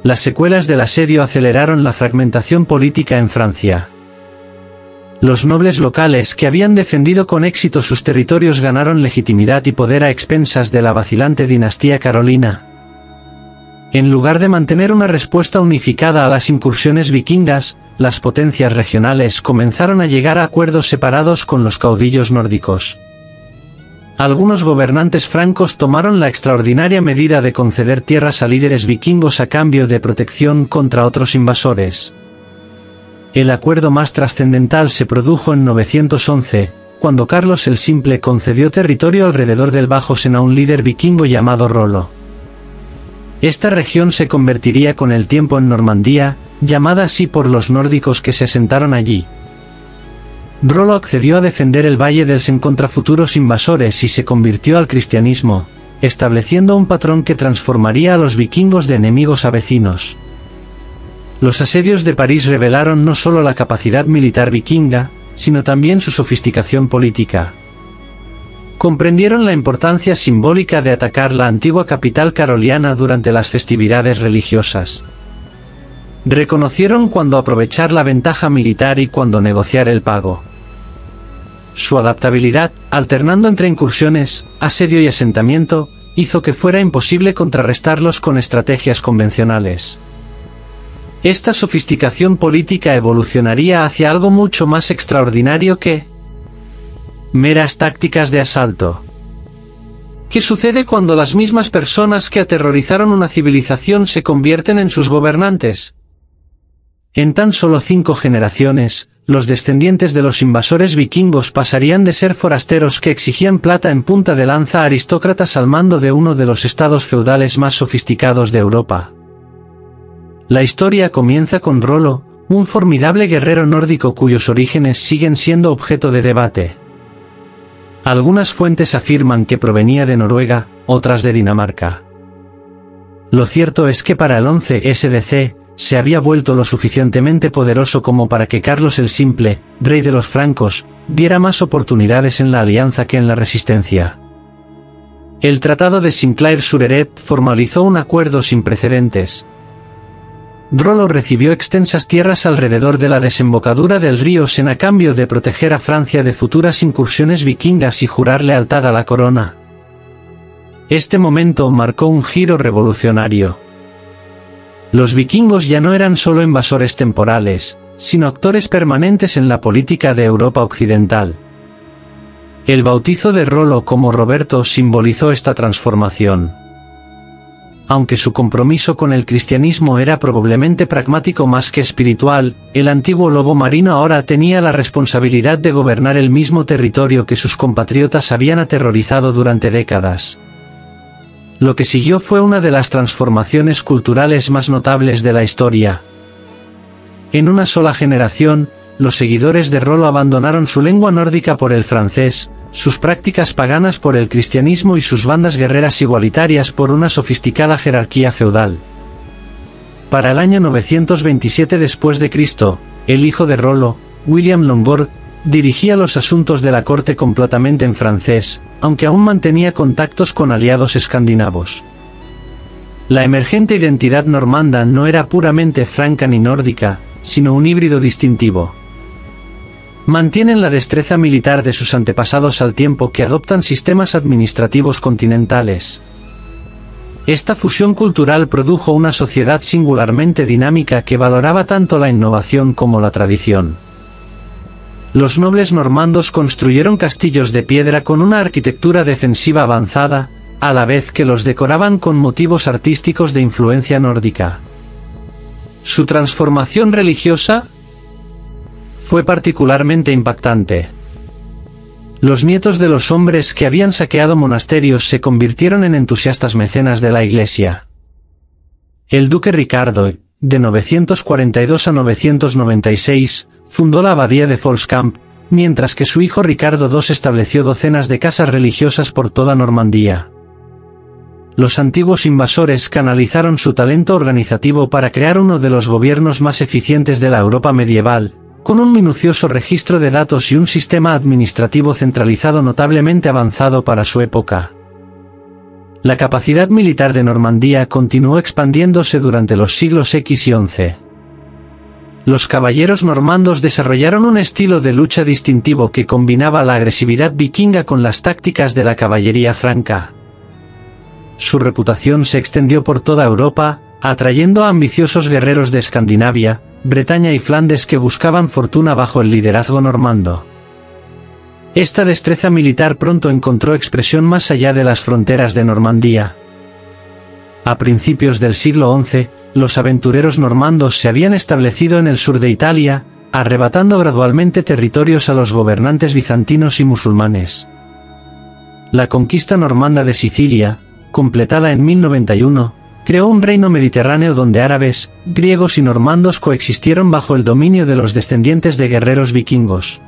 Las secuelas del asedio aceleraron la fragmentación política en Francia. Los nobles locales que habían defendido con éxito sus territorios ganaron legitimidad y poder a expensas de la vacilante dinastía carolina. En lugar de mantener una respuesta unificada a las incursiones vikingas, las potencias regionales comenzaron a llegar a acuerdos separados con los caudillos nórdicos. Algunos gobernantes francos tomaron la extraordinaria medida de conceder tierras a líderes vikingos a cambio de protección contra otros invasores. El acuerdo más trascendental se produjo en 911, cuando Carlos el Simple concedió territorio alrededor del Bajo Sen a un líder vikingo llamado Rollo. Esta región se convertiría con el tiempo en Normandía, llamada así por los nórdicos que se asentaron allí. Rollo accedió a defender el Valle del Sen contra futuros invasores y se convirtió al cristianismo, estableciendo un patrón que transformaría a los vikingos de enemigos a vecinos. Los asedios de París revelaron no solo la capacidad militar vikinga, sino también su sofisticación política. Comprendieron la importancia simbólica de atacar la antigua capital caroliana durante las festividades religiosas. Reconocieron cuándo aprovechar la ventaja militar y cuándo negociar el pago. Su adaptabilidad, alternando entre incursiones, asedio y asentamiento, hizo que fuera imposible contrarrestarlos con estrategias convencionales. Esta sofisticación política evolucionaría hacia algo mucho más extraordinario que meras tácticas de asalto. ¿Qué sucede cuando las mismas personas que aterrorizaron una civilización se convierten en sus gobernantes? En tan solo 5 generaciones, los descendientes de los invasores vikingos pasarían de ser forasteros que exigían plata en punta de lanza a aristócratas al mando de uno de los estados feudales más sofisticados de Europa. La historia comienza con Rollo, un formidable guerrero nórdico cuyos orígenes siguen siendo objeto de debate. Algunas fuentes afirman que provenía de Noruega, otras de Dinamarca. Lo cierto es que para el 11 SDC, se había vuelto lo suficientemente poderoso como para que Carlos el Simple, rey de los francos, viera más oportunidades en la alianza que en la resistencia. El Tratado de Sinclair-sur-Eret formalizó un acuerdo sin precedentes. Rollo recibió extensas tierras alrededor de la desembocadura del río Sen a cambio de proteger a Francia de futuras incursiones vikingas y jurar lealtad a la corona. Este momento marcó un giro revolucionario. Los vikingos ya no eran solo invasores temporales, sino actores permanentes en la política de Europa occidental. El bautizo de Rollo como Roberto simbolizó esta transformación. Aunque su compromiso con el cristianismo era probablemente pragmático más que espiritual, el antiguo lobo marino ahora tenía la responsabilidad de gobernar el mismo territorio que sus compatriotas habían aterrorizado durante décadas. Lo que siguió fue una de las transformaciones culturales más notables de la historia. En una sola generación, los seguidores de Rollo abandonaron su lengua nórdica por el francés, sus prácticas paganas por el cristianismo y sus bandas guerreras igualitarias por una sofisticada jerarquía feudal. Para el año 927 después de Cristo, el hijo de Rollo, William Longbord, dirigía los asuntos de la corte completamente en francés, aunque aún mantenía contactos con aliados escandinavos. La emergente identidad normanda no era puramente franca ni nórdica, sino un híbrido distintivo. Mantienen la destreza militar de sus antepasados al tiempo que adoptan sistemas administrativos continentales. Esta fusión cultural produjo una sociedad singularmente dinámica que valoraba tanto la innovación como la tradición. Los nobles normandos construyeron castillos de piedra con una arquitectura defensiva avanzada, a la vez que los decoraban con motivos artísticos de influencia nórdica. Su transformación religiosa fue particularmente impactante. Los nietos de los hombres que habían saqueado monasterios se convirtieron en entusiastas mecenas de la Iglesia. El duque Ricardo, de 942 a 996, fundó la abadía de Folskamp, mientras que su hijo Ricardo II estableció docenas de casas religiosas por toda Normandía. Los antiguos invasores canalizaron su talento organizativo para crear uno de los gobiernos más eficientes de la Europa medieval, con un minucioso registro de datos y un sistema administrativo centralizado notablemente avanzado para su época. La capacidad militar de Normandía continuó expandiéndose durante los siglos X y XI. Los caballeros normandos desarrollaron un estilo de lucha distintivo que combinaba la agresividad vikinga con las tácticas de la caballería franca. Su reputación se extendió por toda Europa, atrayendo a ambiciosos guerreros de Escandinavia, Bretaña y Flandes que buscaban fortuna bajo el liderazgo normando. Esta destreza militar pronto encontró expresión más allá de las fronteras de Normandía. A principios del siglo XI, los aventureros normandos se habían establecido en el sur de Italia, arrebatando gradualmente territorios a los gobernantes bizantinos y musulmanes. La conquista normanda de Sicilia, completada en 1091, creó un reino mediterráneo donde árabes, griegos y normandos coexistieron bajo el dominio de los descendientes de guerreros vikingos.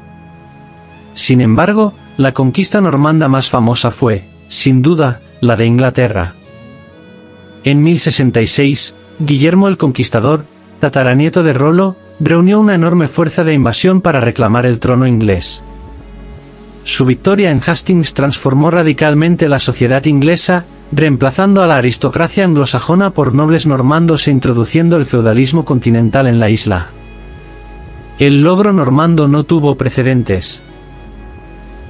Sin embargo, la conquista normanda más famosa fue, sin duda, la de Inglaterra. En 1066, Guillermo el Conquistador, tataranieto de Rollo, reunió una enorme fuerza de invasión para reclamar el trono inglés. Su victoria en Hastings transformó radicalmente la sociedad inglesa, reemplazando a la aristocracia anglosajona por nobles normandos e introduciendo el feudalismo continental en la isla. El logro normando no tuvo precedentes.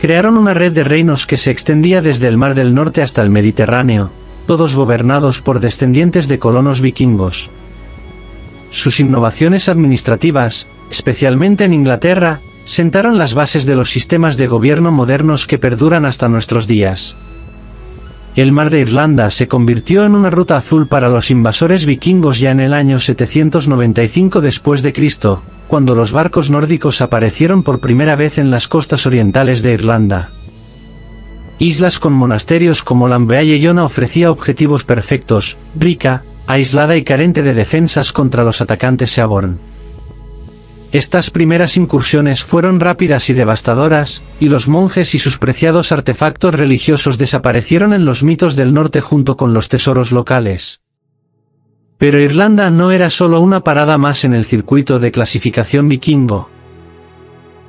Crearon una red de reinos que se extendía desde el Mar del Norte hasta el Mediterráneo, todos gobernados por descendientes de colonos vikingos. Sus innovaciones administrativas, especialmente en Inglaterra, sentaron las bases de los sistemas de gobierno modernos que perduran hasta nuestros días. El Mar de Irlanda se convirtió en una ruta azul para los invasores vikingos ya en el año 795 después de Cristo, cuando los barcos nórdicos aparecieron por primera vez en las costas orientales de Irlanda. Islas con monasterios como Lambea y Iona ofrecía objetivos perfectos, rica, aislada y carente de defensas contra los atacantes Seaborn. Estas primeras incursiones fueron rápidas y devastadoras, y los monjes y sus preciados artefactos religiosos desaparecieron en los mitos del norte junto con los tesoros locales. Pero Irlanda no era solo una parada más en el circuito de clasificación vikingo.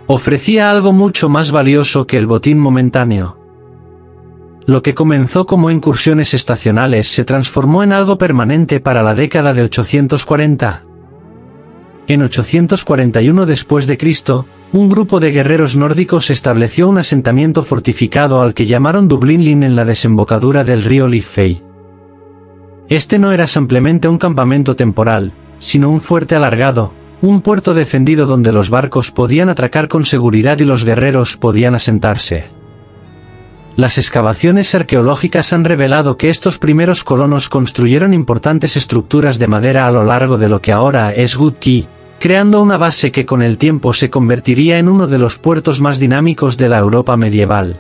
Ofrecía algo mucho más valioso que el botín momentáneo. Lo que comenzó como incursiones estacionales se transformó en algo permanente para la década de 840. En 841 después de Cristo, un grupo de guerreros nórdicos estableció un asentamiento fortificado al que llamaron Dublinlin en la desembocadura del río Liffey. Este no era simplemente un campamento temporal, sino un fuerte alargado, un puerto defendido donde los barcos podían atracar con seguridad y los guerreros podían asentarse. Las excavaciones arqueológicas han revelado que estos primeros colonos construyeron importantes estructuras de madera a lo largo de lo que ahora es Good Key, creando una base que con el tiempo se convertiría en uno de los puertos más dinámicos de la Europa medieval.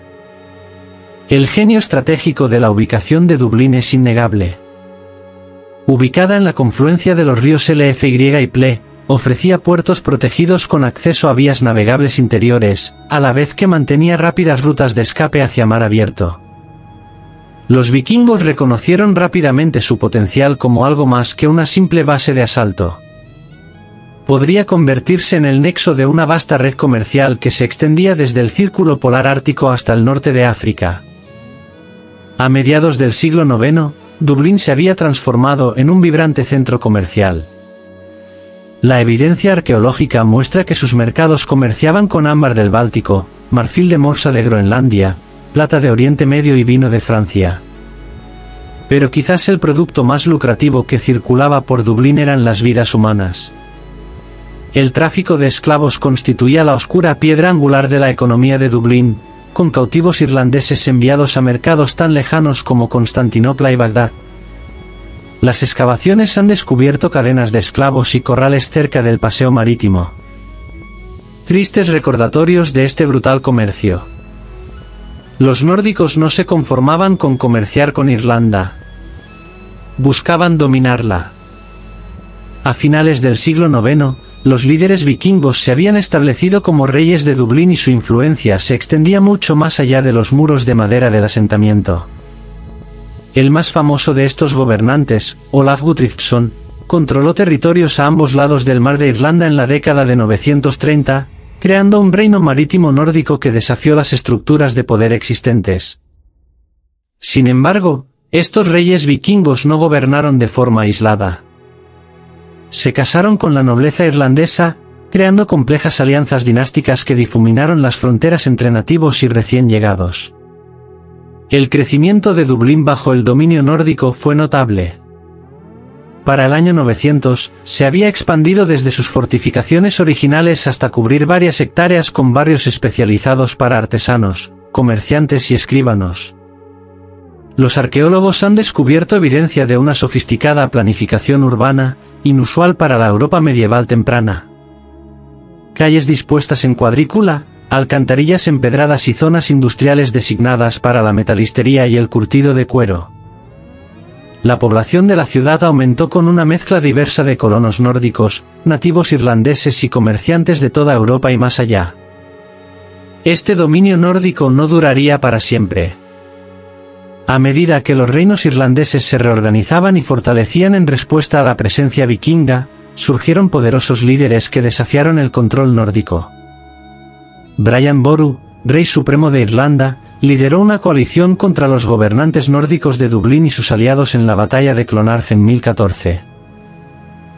El genio estratégico de la ubicación de Dublín es innegable. Ubicada en la confluencia de los ríos Lfy y Ple, ofrecía puertos protegidos con acceso a vías navegables interiores, a la vez que mantenía rápidas rutas de escape hacia mar abierto. Los vikingos reconocieron rápidamente su potencial como algo más que una simple base de asalto. Podría convertirse en el nexo de una vasta red comercial que se extendía desde el círculo polar ártico hasta el norte de África. A mediados del siglo IX, Dublín se había transformado en un vibrante centro comercial. La evidencia arqueológica muestra que sus mercados comerciaban con ámbar del Báltico, marfil de Morsa de Groenlandia, plata de Oriente Medio y vino de Francia. Pero quizás el producto más lucrativo que circulaba por Dublín eran las vidas humanas. El tráfico de esclavos constituía la oscura piedra angular de la economía de Dublín, con cautivos irlandeses enviados a mercados tan lejanos como Constantinopla y Bagdad. Las excavaciones han descubierto cadenas de esclavos y corrales cerca del paseo marítimo. Tristes recordatorios de este brutal comercio. Los nórdicos no se conformaban con comerciar con Irlanda. Buscaban dominarla. A finales del siglo IX, los líderes vikingos se habían establecido como reyes de Dublín y su influencia se extendía mucho más allá de los muros de madera del asentamiento. El más famoso de estos gobernantes, Olaf Guthríðsson, controló territorios a ambos lados del mar de Irlanda en la década de 930, creando un reino marítimo nórdico que desafió las estructuras de poder existentes. Sin embargo, estos reyes vikingos no gobernaron de forma aislada. Se casaron con la nobleza irlandesa, creando complejas alianzas dinásticas que difuminaron las fronteras entre nativos y recién llegados. El crecimiento de Dublín bajo el dominio nórdico fue notable. Para el año 900, se había expandido desde sus fortificaciones originales hasta cubrir varias hectáreas con barrios especializados para artesanos, comerciantes y escribanos. Los arqueólogos han descubierto evidencia de una sofisticada planificación urbana, inusual para la Europa medieval temprana. Calles dispuestas en cuadrícula, alcantarillas empedradas y zonas industriales designadas para la metalistería y el curtido de cuero. La población de la ciudad aumentó con una mezcla diversa de colonos nórdicos, nativos irlandeses y comerciantes de toda Europa y más allá. Este dominio nórdico no duraría para siempre. A medida que los reinos irlandeses se reorganizaban y fortalecían en respuesta a la presencia vikinga, surgieron poderosos líderes que desafiaron el control nórdico. Brian Boru, rey supremo de Irlanda, lideró una coalición contra los gobernantes nórdicos de Dublín y sus aliados en la batalla de Clonarf en 1014.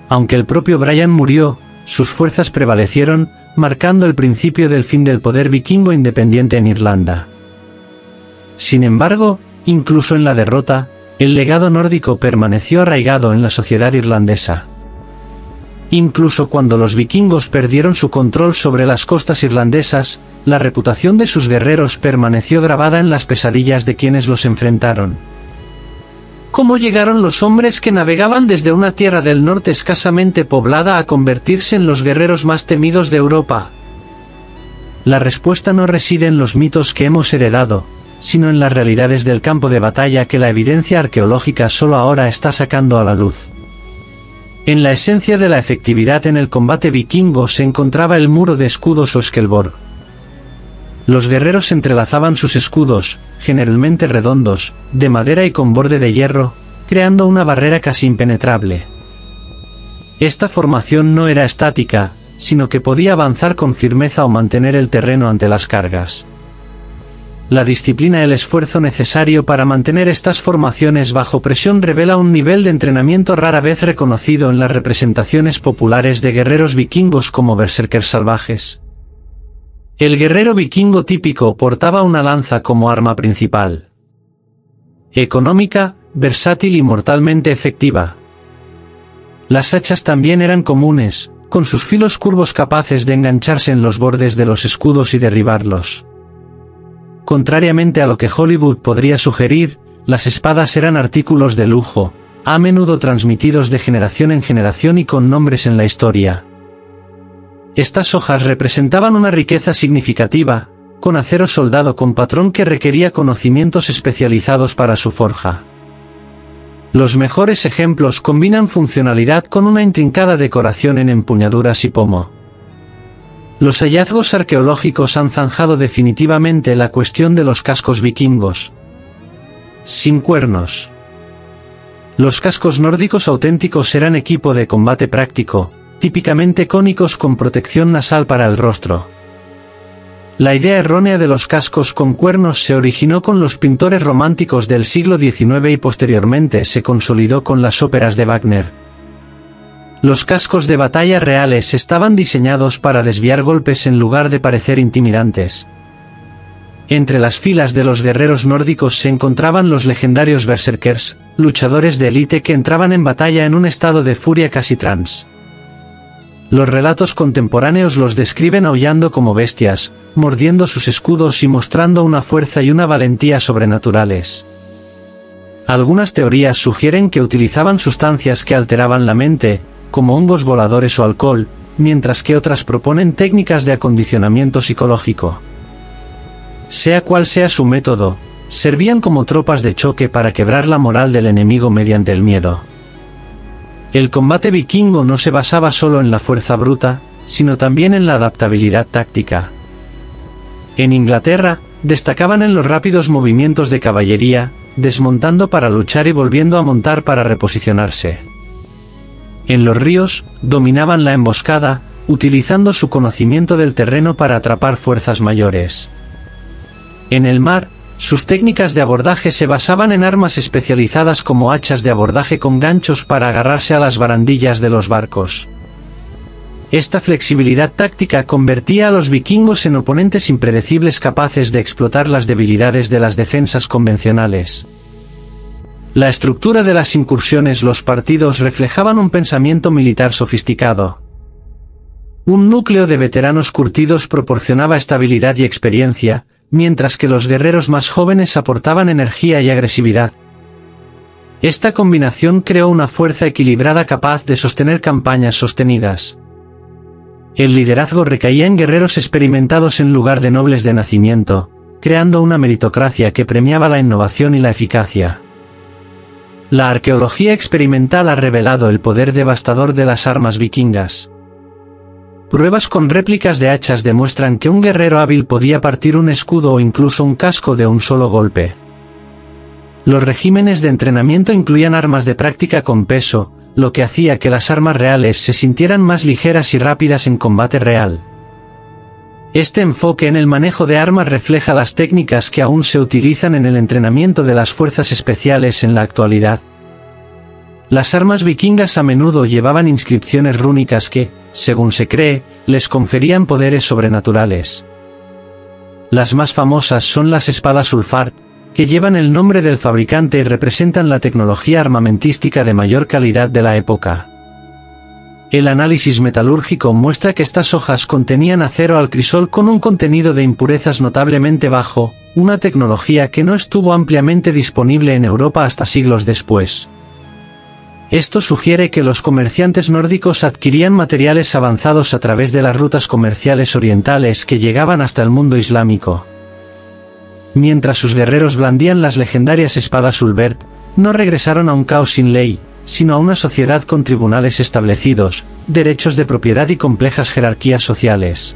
Aunque el propio Brian murió, sus fuerzas prevalecieron, marcando el principio del fin del poder vikingo independiente en Irlanda. Sin embargo, incluso en la derrota, el legado nórdico permaneció arraigado en la sociedad irlandesa. Incluso cuando los vikingos perdieron su control sobre las costas irlandesas, la reputación de sus guerreros permaneció grabada en las pesadillas de quienes los enfrentaron. ¿Cómo llegaron los hombres que navegaban desde una tierra del norte escasamente poblada a convertirse en los guerreros más temidos de Europa? La respuesta no reside en los mitos que hemos heredado, sino en las realidades del campo de batalla que la evidencia arqueológica solo ahora está sacando a la luz. En la esencia de la efectividad en el combate vikingo se encontraba el muro de escudos o Skelbor. Los guerreros entrelazaban sus escudos, generalmente redondos, de madera y con borde de hierro, creando una barrera casi impenetrable. Esta formación no era estática, sino que podía avanzar con firmeza o mantener el terreno ante las cargas. La disciplina y el esfuerzo necesario para mantener estas formaciones bajo presión revela un nivel de entrenamiento rara vez reconocido en las representaciones populares de guerreros vikingos como berserkers salvajes. El guerrero vikingo típico portaba una lanza como arma principal. Económica, versátil y mortalmente efectiva. Las hachas también eran comunes, con sus filos curvos capaces de engancharse en los bordes de los escudos y derribarlos. Contrariamente a lo que Hollywood podría sugerir, las espadas eran artículos de lujo, a menudo transmitidos de generación en generación y con nombres en la historia. Estas hojas representaban una riqueza significativa, con acero soldado con patrón que requería conocimientos especializados para su forja. Los mejores ejemplos combinan funcionalidad con una intrincada decoración en empuñaduras y pomo. Los hallazgos arqueológicos han zanjado definitivamente la cuestión de los cascos vikingos. Sin cuernos. Los cascos nórdicos auténticos eran equipo de combate práctico, típicamente cónicos con protección nasal para el rostro. La idea errónea de los cascos con cuernos se originó con los pintores románticos del siglo XIX y posteriormente se consolidó con las óperas de Wagner. Los cascos de batalla reales estaban diseñados para desviar golpes en lugar de parecer intimidantes. Entre las filas de los guerreros nórdicos se encontraban los legendarios berserkers, luchadores de élite que entraban en batalla en un estado de furia casi trans. Los relatos contemporáneos los describen aullando como bestias, mordiendo sus escudos y mostrando una fuerza y una valentía sobrenaturales. Algunas teorías sugieren que utilizaban sustancias que alteraban la mente, como hongos voladores o alcohol, mientras que otras proponen técnicas de acondicionamiento psicológico. Sea cual sea su método, servían como tropas de choque para quebrar la moral del enemigo mediante el miedo. El combate vikingo no se basaba solo en la fuerza bruta, sino también en la adaptabilidad táctica. En Inglaterra, destacaban en los rápidos movimientos de caballería, desmontando para luchar y volviendo a montar para reposicionarse. En los ríos, dominaban la emboscada, utilizando su conocimiento del terreno para atrapar fuerzas mayores. En el mar, sus técnicas de abordaje se basaban en armas especializadas como hachas de abordaje con ganchos para agarrarse a las barandillas de los barcos. Esta flexibilidad táctica convertía a los vikingos en oponentes impredecibles capaces de explotar las debilidades de las defensas convencionales. La estructura de las incursiones, los partidos reflejaban un pensamiento militar sofisticado. Un núcleo de veteranos curtidos proporcionaba estabilidad y experiencia, mientras que los guerreros más jóvenes aportaban energía y agresividad. Esta combinación creó una fuerza equilibrada capaz de sostener campañas sostenidas. El liderazgo recaía en guerreros experimentados en lugar de nobles de nacimiento, creando una meritocracia que premiaba la innovación y la eficacia. La arqueología experimental ha revelado el poder devastador de las armas vikingas. Pruebas con réplicas de hachas demuestran que un guerrero hábil podía partir un escudo o incluso un casco de un solo golpe. Los regímenes de entrenamiento incluían armas de práctica con peso, lo que hacía que las armas reales se sintieran más ligeras y rápidas en combate real. Este enfoque en el manejo de armas refleja las técnicas que aún se utilizan en el entrenamiento de las fuerzas especiales en la actualidad. Las armas vikingas a menudo llevaban inscripciones rúnicas que, según se cree, les conferían poderes sobrenaturales. Las más famosas son las espadas Ulfar, que llevan el nombre del fabricante y representan la tecnología armamentística de mayor calidad de la época. El análisis metalúrgico muestra que estas hojas contenían acero al crisol con un contenido de impurezas notablemente bajo, una tecnología que no estuvo ampliamente disponible en Europa hasta siglos después. Esto sugiere que los comerciantes nórdicos adquirían materiales avanzados a través de las rutas comerciales orientales que llegaban hasta el mundo islámico. Mientras sus guerreros blandían las legendarias espadas Ulvert, no regresaron a un caos sin ley, sino a una sociedad con tribunales establecidos, derechos de propiedad y complejas jerarquías sociales.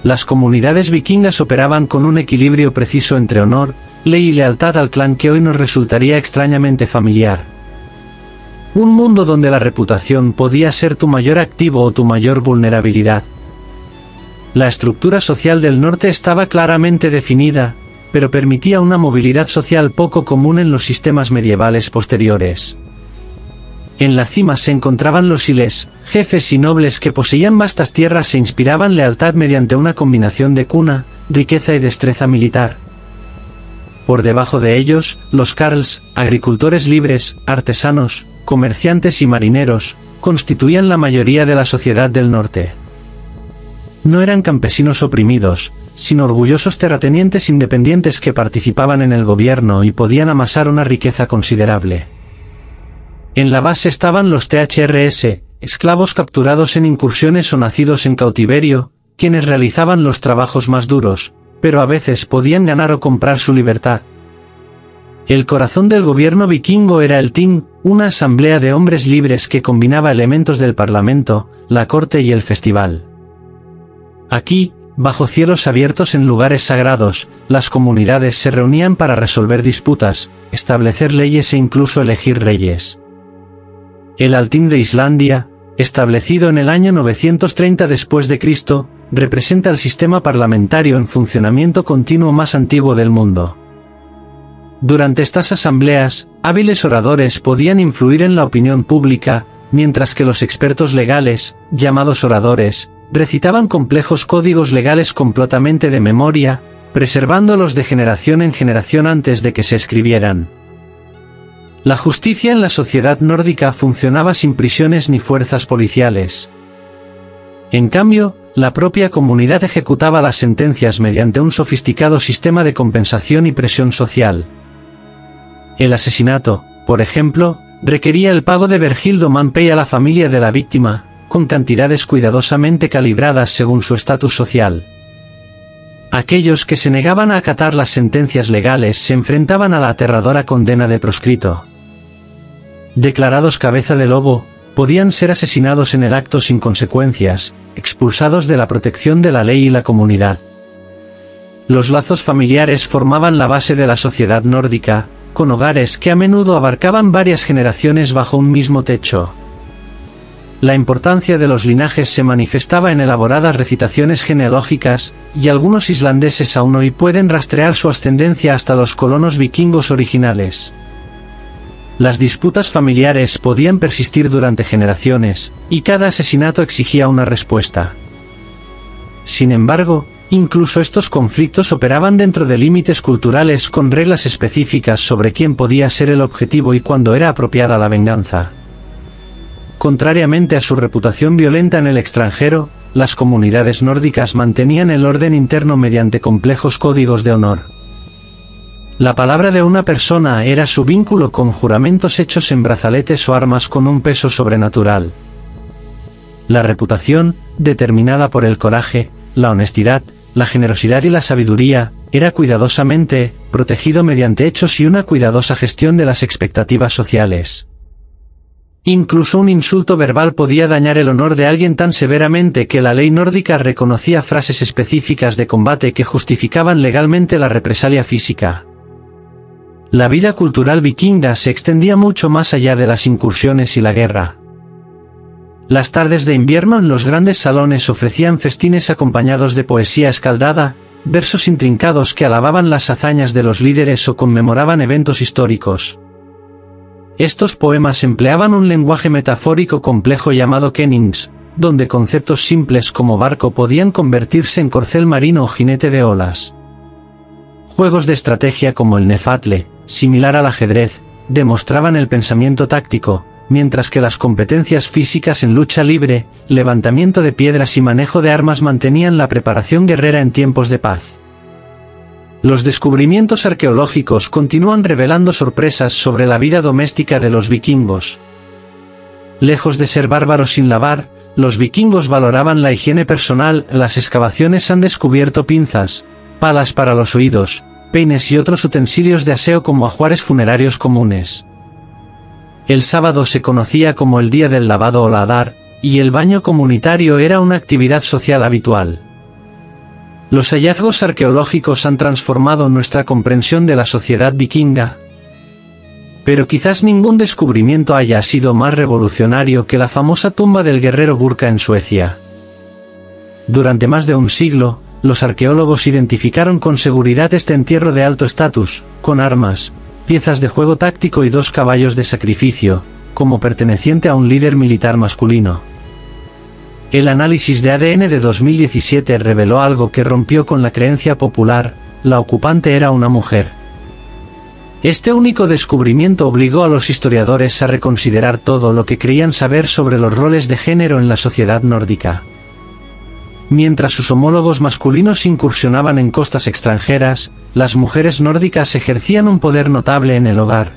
Las comunidades vikingas operaban con un equilibrio preciso entre honor, ley y lealtad al clan que hoy nos resultaría extrañamente familiar. Un mundo donde la reputación podía ser tu mayor activo o tu mayor vulnerabilidad. La estructura social del norte estaba claramente definida, pero permitía una movilidad social poco común en los sistemas medievales posteriores. En la cima se encontraban los iles, jefes y nobles que poseían vastas tierras e inspiraban lealtad mediante una combinación de cuna, riqueza y destreza militar. Por debajo de ellos, los carls, agricultores libres, artesanos, comerciantes y marineros, constituían la mayoría de la sociedad del norte. No eran campesinos oprimidos, sin orgullosos terratenientes independientes que participaban en el gobierno y podían amasar una riqueza considerable. En la base estaban los THRS, esclavos capturados en incursiones o nacidos en cautiverio, quienes realizaban los trabajos más duros, pero a veces podían ganar o comprar su libertad. El corazón del gobierno vikingo era el Ting, una asamblea de hombres libres que combinaba elementos del parlamento, la corte y el festival. Aquí, bajo cielos abiertos en lugares sagrados, las comunidades se reunían para resolver disputas, establecer leyes e incluso elegir reyes. El Althing de Islandia, establecido en el año 930 después de Cristo, representa el sistema parlamentario en funcionamiento continuo más antiguo del mundo. Durante estas asambleas, hábiles oradores podían influir en la opinión pública, mientras que los expertos legales, llamados oradores, recitaban complejos códigos legales completamente de memoria, preservándolos de generación en generación antes de que se escribieran. La justicia en la sociedad nórdica funcionaba sin prisiones ni fuerzas policiales. En cambio, la propia comunidad ejecutaba las sentencias mediante un sofisticado sistema de compensación y presión social. El asesinato, por ejemplo, requería el pago de Vergildo Manpei a la familia de la víctima, con cantidades cuidadosamente calibradas según su estatus social. Aquellos que se negaban a acatar las sentencias legales se enfrentaban a la aterradora condena de proscrito. Declarados cabeza de lobo, podían ser asesinados en el acto sin consecuencias, expulsados de la protección de la ley y la comunidad. Los lazos familiares formaban la base de la sociedad nórdica, con hogares que a menudo abarcaban varias generaciones bajo un mismo techo. La importancia de los linajes se manifestaba en elaboradas recitaciones genealógicas, y algunos islandeses aún hoy pueden rastrear su ascendencia hasta los colonos vikingos originales. Las disputas familiares podían persistir durante generaciones, y cada asesinato exigía una respuesta. Sin embargo, incluso estos conflictos operaban dentro de límites culturales con reglas específicas sobre quién podía ser el objetivo y cuándo era apropiada la venganza. Contrariamente a su reputación violenta en el extranjero, las comunidades nórdicas mantenían el orden interno mediante complejos códigos de honor. La palabra de una persona era su vínculo con juramentos hechos en brazaletes o armas con un peso sobrenatural. La reputación, determinada por el coraje, la honestidad, la generosidad y la sabiduría, era cuidadosamente protegido mediante hechos y una cuidadosa gestión de las expectativas sociales. Incluso un insulto verbal podía dañar el honor de alguien tan severamente que la ley nórdica reconocía frases específicas de combate que justificaban legalmente la represalia física. La vida cultural vikinga se extendía mucho más allá de las incursiones y la guerra. Las tardes de invierno en los grandes salones ofrecían festines acompañados de poesía escaldada, versos intrincados que alababan las hazañas de los líderes o conmemoraban eventos históricos. Estos poemas empleaban un lenguaje metafórico complejo llamado kennings, donde conceptos simples como barco podían convertirse en corcel marino o jinete de olas. Juegos de estrategia como el Nefatle, similar al ajedrez, demostraban el pensamiento táctico, mientras que las competencias físicas en lucha libre, levantamiento de piedras y manejo de armas mantenían la preparación guerrera en tiempos de paz. Los descubrimientos arqueológicos continúan revelando sorpresas sobre la vida doméstica de los vikingos. Lejos de ser bárbaros sin lavar, los vikingos valoraban la higiene personal. Las excavaciones han descubierto pinzas, palas para los oídos, peines y otros utensilios de aseo como ajuares funerarios comunes. El sábado se conocía como el día del lavado o ladar, y el baño comunitario era una actividad social habitual. Los hallazgos arqueológicos han transformado nuestra comprensión de la sociedad vikinga. Pero quizás ningún descubrimiento haya sido más revolucionario que la famosa tumba del guerrero Burka en Suecia. Durante más de un siglo, los arqueólogos identificaron con seguridad este entierro de alto estatus, con armas, piezas de juego táctico y 2 caballos de sacrificio, como perteneciente a un líder militar masculino. El análisis de ADN de 2017 reveló algo que rompió con la creencia popular: la ocupante era una mujer. Este único descubrimiento obligó a los historiadores a reconsiderar todo lo que creían saber sobre los roles de género en la sociedad nórdica. Mientras sus homólogos masculinos incursionaban en costas extranjeras, las mujeres nórdicas ejercían un poder notable en el hogar.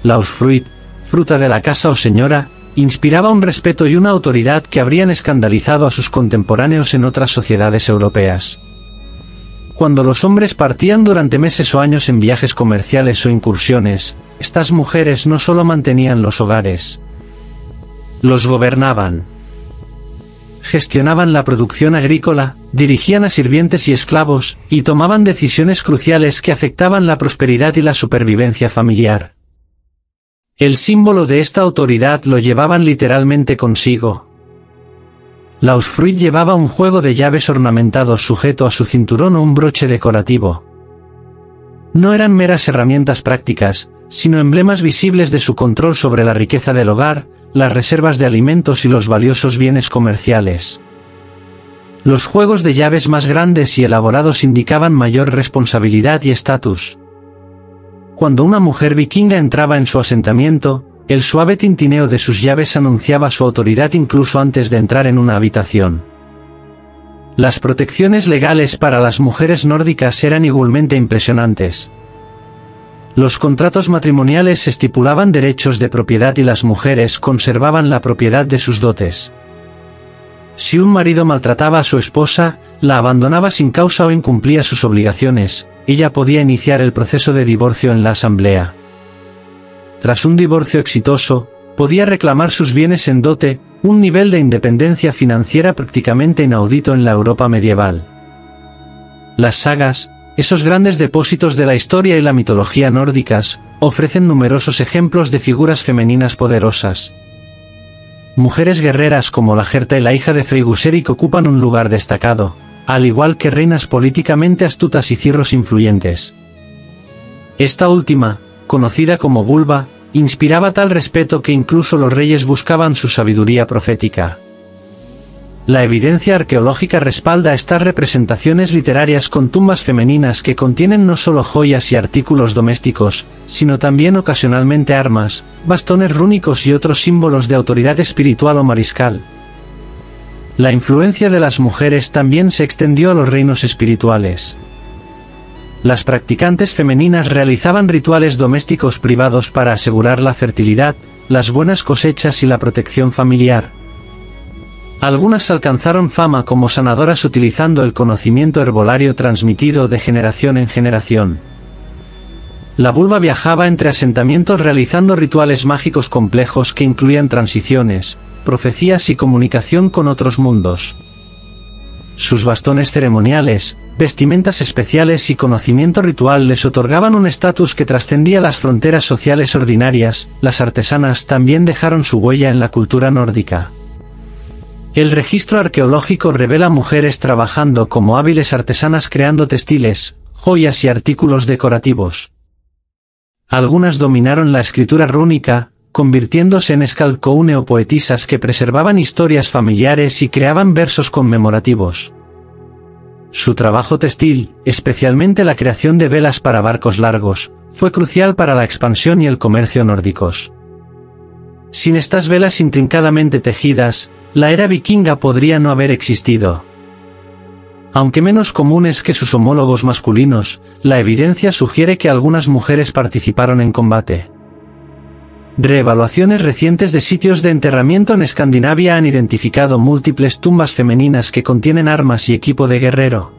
La Husfrúd, fruta de la casa o señora, inspiraba un respeto y una autoridad que habrían escandalizado a sus contemporáneos en otras sociedades europeas. Cuando los hombres partían durante meses o años en viajes comerciales o incursiones, estas mujeres no solo mantenían los hogares, los gobernaban. Gestionaban la producción agrícola, dirigían a sirvientes y esclavos, y tomaban decisiones cruciales que afectaban la prosperidad y la supervivencia familiar. El símbolo de esta autoridad lo llevaban literalmente consigo. La Husfrúd llevaba un juego de llaves ornamentados sujeto a su cinturón o un broche decorativo. No eran meras herramientas prácticas, sino emblemas visibles de su control sobre la riqueza del hogar, las reservas de alimentos y los valiosos bienes comerciales. Los juegos de llaves más grandes y elaborados indicaban mayor responsabilidad y estatus. Cuando una mujer vikinga entraba en su asentamiento, el suave tintineo de sus llaves anunciaba su autoridad incluso antes de entrar en una habitación. Las protecciones legales para las mujeres nórdicas eran igualmente impresionantes. Los contratos matrimoniales estipulaban derechos de propiedad y las mujeres conservaban la propiedad de sus dotes. Si un marido maltrataba a su esposa, la abandonaba sin causa o incumplía sus obligaciones, ella podía iniciar el proceso de divorcio en la asamblea. Tras un divorcio exitoso, podía reclamar sus bienes en dote, un nivel de independencia financiera prácticamente inaudito en la Europa medieval. Las sagas, esos grandes depósitos de la historia y la mitología nórdicas, ofrecen numerosos ejemplos de figuras femeninas poderosas. Mujeres guerreras como la Herta y la hija de Freyguserik ocupan un lugar destacado, al igual que reinas políticamente astutas y cirros influyentes. Esta última, conocida como Gulba, inspiraba tal respeto que incluso los reyes buscaban su sabiduría profética. La evidencia arqueológica respalda estas representaciones literarias con tumbas femeninas que contienen no solo joyas y artículos domésticos, sino también ocasionalmente armas, bastones rúnicos y otros símbolos de autoridad espiritual o mariscal. La influencia de las mujeres también se extendió a los reinos espirituales. Las practicantes femeninas realizaban rituales domésticos privados para asegurar la fertilidad, las buenas cosechas y la protección familiar. Algunas alcanzaron fama como sanadoras utilizando el conocimiento herbolario transmitido de generación en generación. La vulva viajaba entre asentamientos realizando rituales mágicos complejos que incluían transiciones, profecías y comunicación con otros mundos. Sus bastones ceremoniales, vestimentas especiales y conocimiento ritual les otorgaban un estatus que trascendía las fronteras sociales ordinarias. Las artesanas también dejaron su huella en la cultura nórdica. El registro arqueológico revela mujeres trabajando como hábiles artesanas creando textiles, joyas y artículos decorativos. Algunas dominaron la escritura rúnica, convirtiéndose en skaldkone o poetisas que preservaban historias familiares y creaban versos conmemorativos. Su trabajo textil, especialmente la creación de velas para barcos largos, fue crucial para la expansión y el comercio nórdicos. Sin estas velas intrincadamente tejidas, la era vikinga podría no haber existido. Aunque menos comunes que sus homólogos masculinos, la evidencia sugiere que algunas mujeres participaron en combate. Reevaluaciones recientes de sitios de enterramiento en Escandinavia han identificado múltiples tumbas femeninas que contienen armas y equipo de guerrero.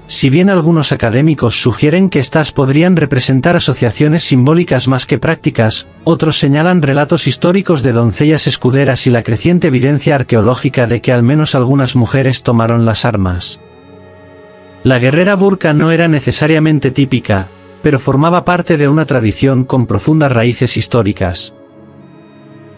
Si bien algunos académicos sugieren que estas podrían representar asociaciones simbólicas más que prácticas, otros señalan relatos históricos de doncellas escuderas y la creciente evidencia arqueológica de que al menos algunas mujeres tomaron las armas. La guerrera burka no era necesariamente típica, pero formaba parte de una tradición con profundas raíces históricas.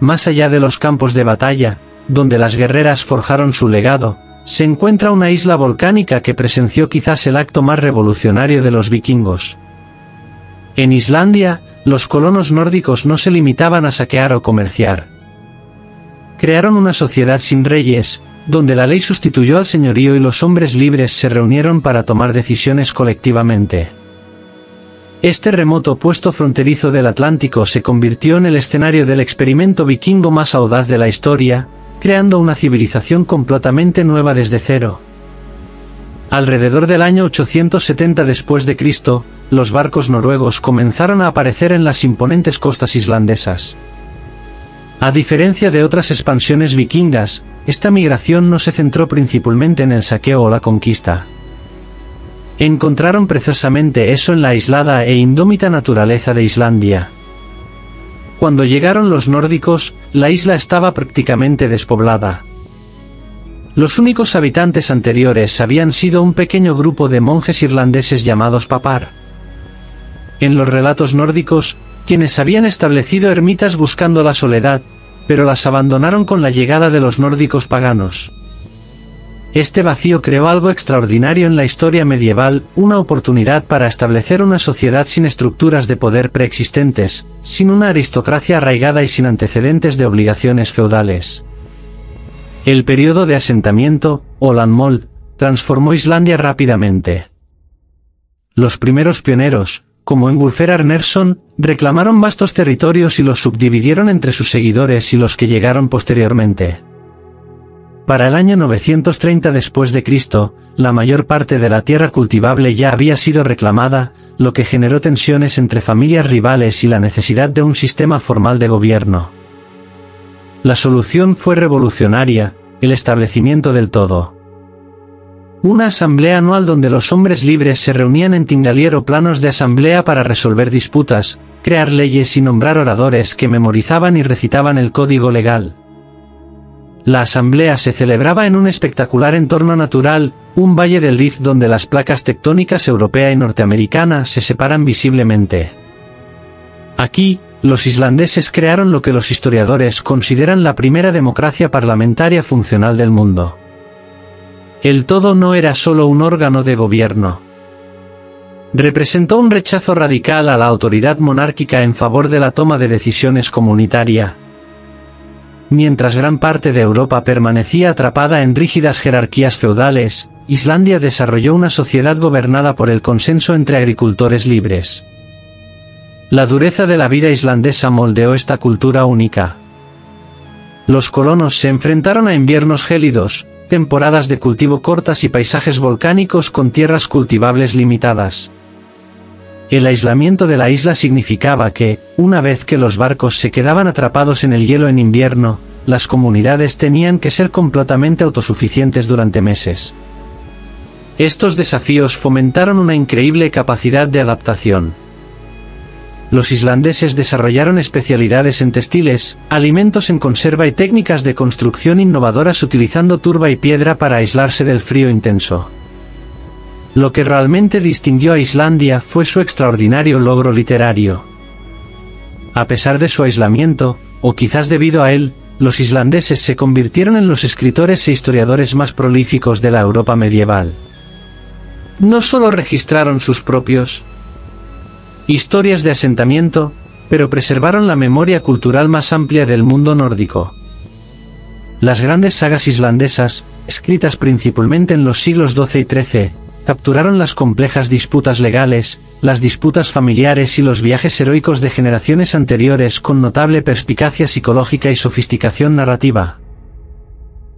Más allá de los campos de batalla, donde las guerreras forjaron su legado, se encuentra una isla volcánica que presenció quizás el acto más revolucionario de los vikingos. En Islandia, los colonos nórdicos no se limitaban a saquear o comerciar. Crearon una sociedad sin reyes, donde la ley sustituyó al señorío y los hombres libres se reunieron para tomar decisiones colectivamente. Este remoto puesto fronterizo del Atlántico se convirtió en el escenario del experimento vikingo más audaz de la historia, creando una civilización completamente nueva desde cero. Alrededor del año 870 después de Cristo, los barcos noruegos comenzaron a aparecer en las imponentes costas islandesas. A diferencia de otras expansiones vikingas, esta migración no se centró principalmente en el saqueo o la conquista. Encontraron precisamente eso en la aislada e indómita naturaleza de Islandia. Cuando llegaron los nórdicos, la isla estaba prácticamente despoblada. Los únicos habitantes anteriores habían sido un pequeño grupo de monjes irlandeses llamados papar. En los relatos nórdicos, quienes habían establecido ermitas buscando la soledad, pero las abandonaron con la llegada de los nórdicos paganos. Este vacío creó algo extraordinario en la historia medieval, una oportunidad para establecer una sociedad sin estructuras de poder preexistentes, sin una aristocracia arraigada y sin antecedentes de obligaciones feudales. El periodo de asentamiento, o landmold, transformó Islandia rápidamente. Los primeros pioneros, como Ingulfur Arnarson, reclamaron vastos territorios y los subdividieron entre sus seguidores y los que llegaron posteriormente. Para el año 930 después de Cristo, la mayor parte de la tierra cultivable ya había sido reclamada, lo que generó tensiones entre familias rivales y la necesidad de un sistema formal de gobierno. La solución fue revolucionaria, el establecimiento del todo. Una asamblea anual donde los hombres libres se reunían en Thingdalir o planos de asamblea para resolver disputas, crear leyes y nombrar oradores que memorizaban y recitaban el código legal. La asamblea se celebraba en un espectacular entorno natural, un valle del Rift donde las placas tectónicas europea y norteamericana se separan visiblemente. Aquí, los islandeses crearon lo que los historiadores consideran la primera democracia parlamentaria funcional del mundo. El todo no era solo un órgano de gobierno. Representó un rechazo radical a la autoridad monárquica en favor de la toma de decisiones comunitaria. Mientras gran parte de Europa permanecía atrapada en rígidas jerarquías feudales, Islandia desarrolló una sociedad gobernada por el consenso entre agricultores libres. La dureza de la vida islandesa moldeó esta cultura única. Los colonos se enfrentaron a inviernos gélidos, temporadas de cultivo cortas y paisajes volcánicos con tierras cultivables limitadas. El aislamiento de la isla significaba que, una vez que los barcos se quedaban atrapados en el hielo en invierno, las comunidades tenían que ser completamente autosuficientes durante meses. Estos desafíos fomentaron una increíble capacidad de adaptación. Los islandeses desarrollaron especialidades en textiles, alimentos en conserva y técnicas de construcción innovadoras utilizando turba y piedra para aislarse del frío intenso. Lo que realmente distinguió a Islandia fue su extraordinario logro literario. A pesar de su aislamiento, o quizás debido a él, los islandeses se convirtieron en los escritores e historiadores más prolíficos de la Europa medieval. No solo registraron sus propios historias de asentamiento, pero preservaron la memoria cultural más amplia del mundo nórdico. Las grandes sagas islandesas, escritas principalmente en los siglos XII y XIII, capturaron las complejas disputas legales, las disputas familiares y los viajes heroicos de generaciones anteriores con notable perspicacia psicológica y sofisticación narrativa.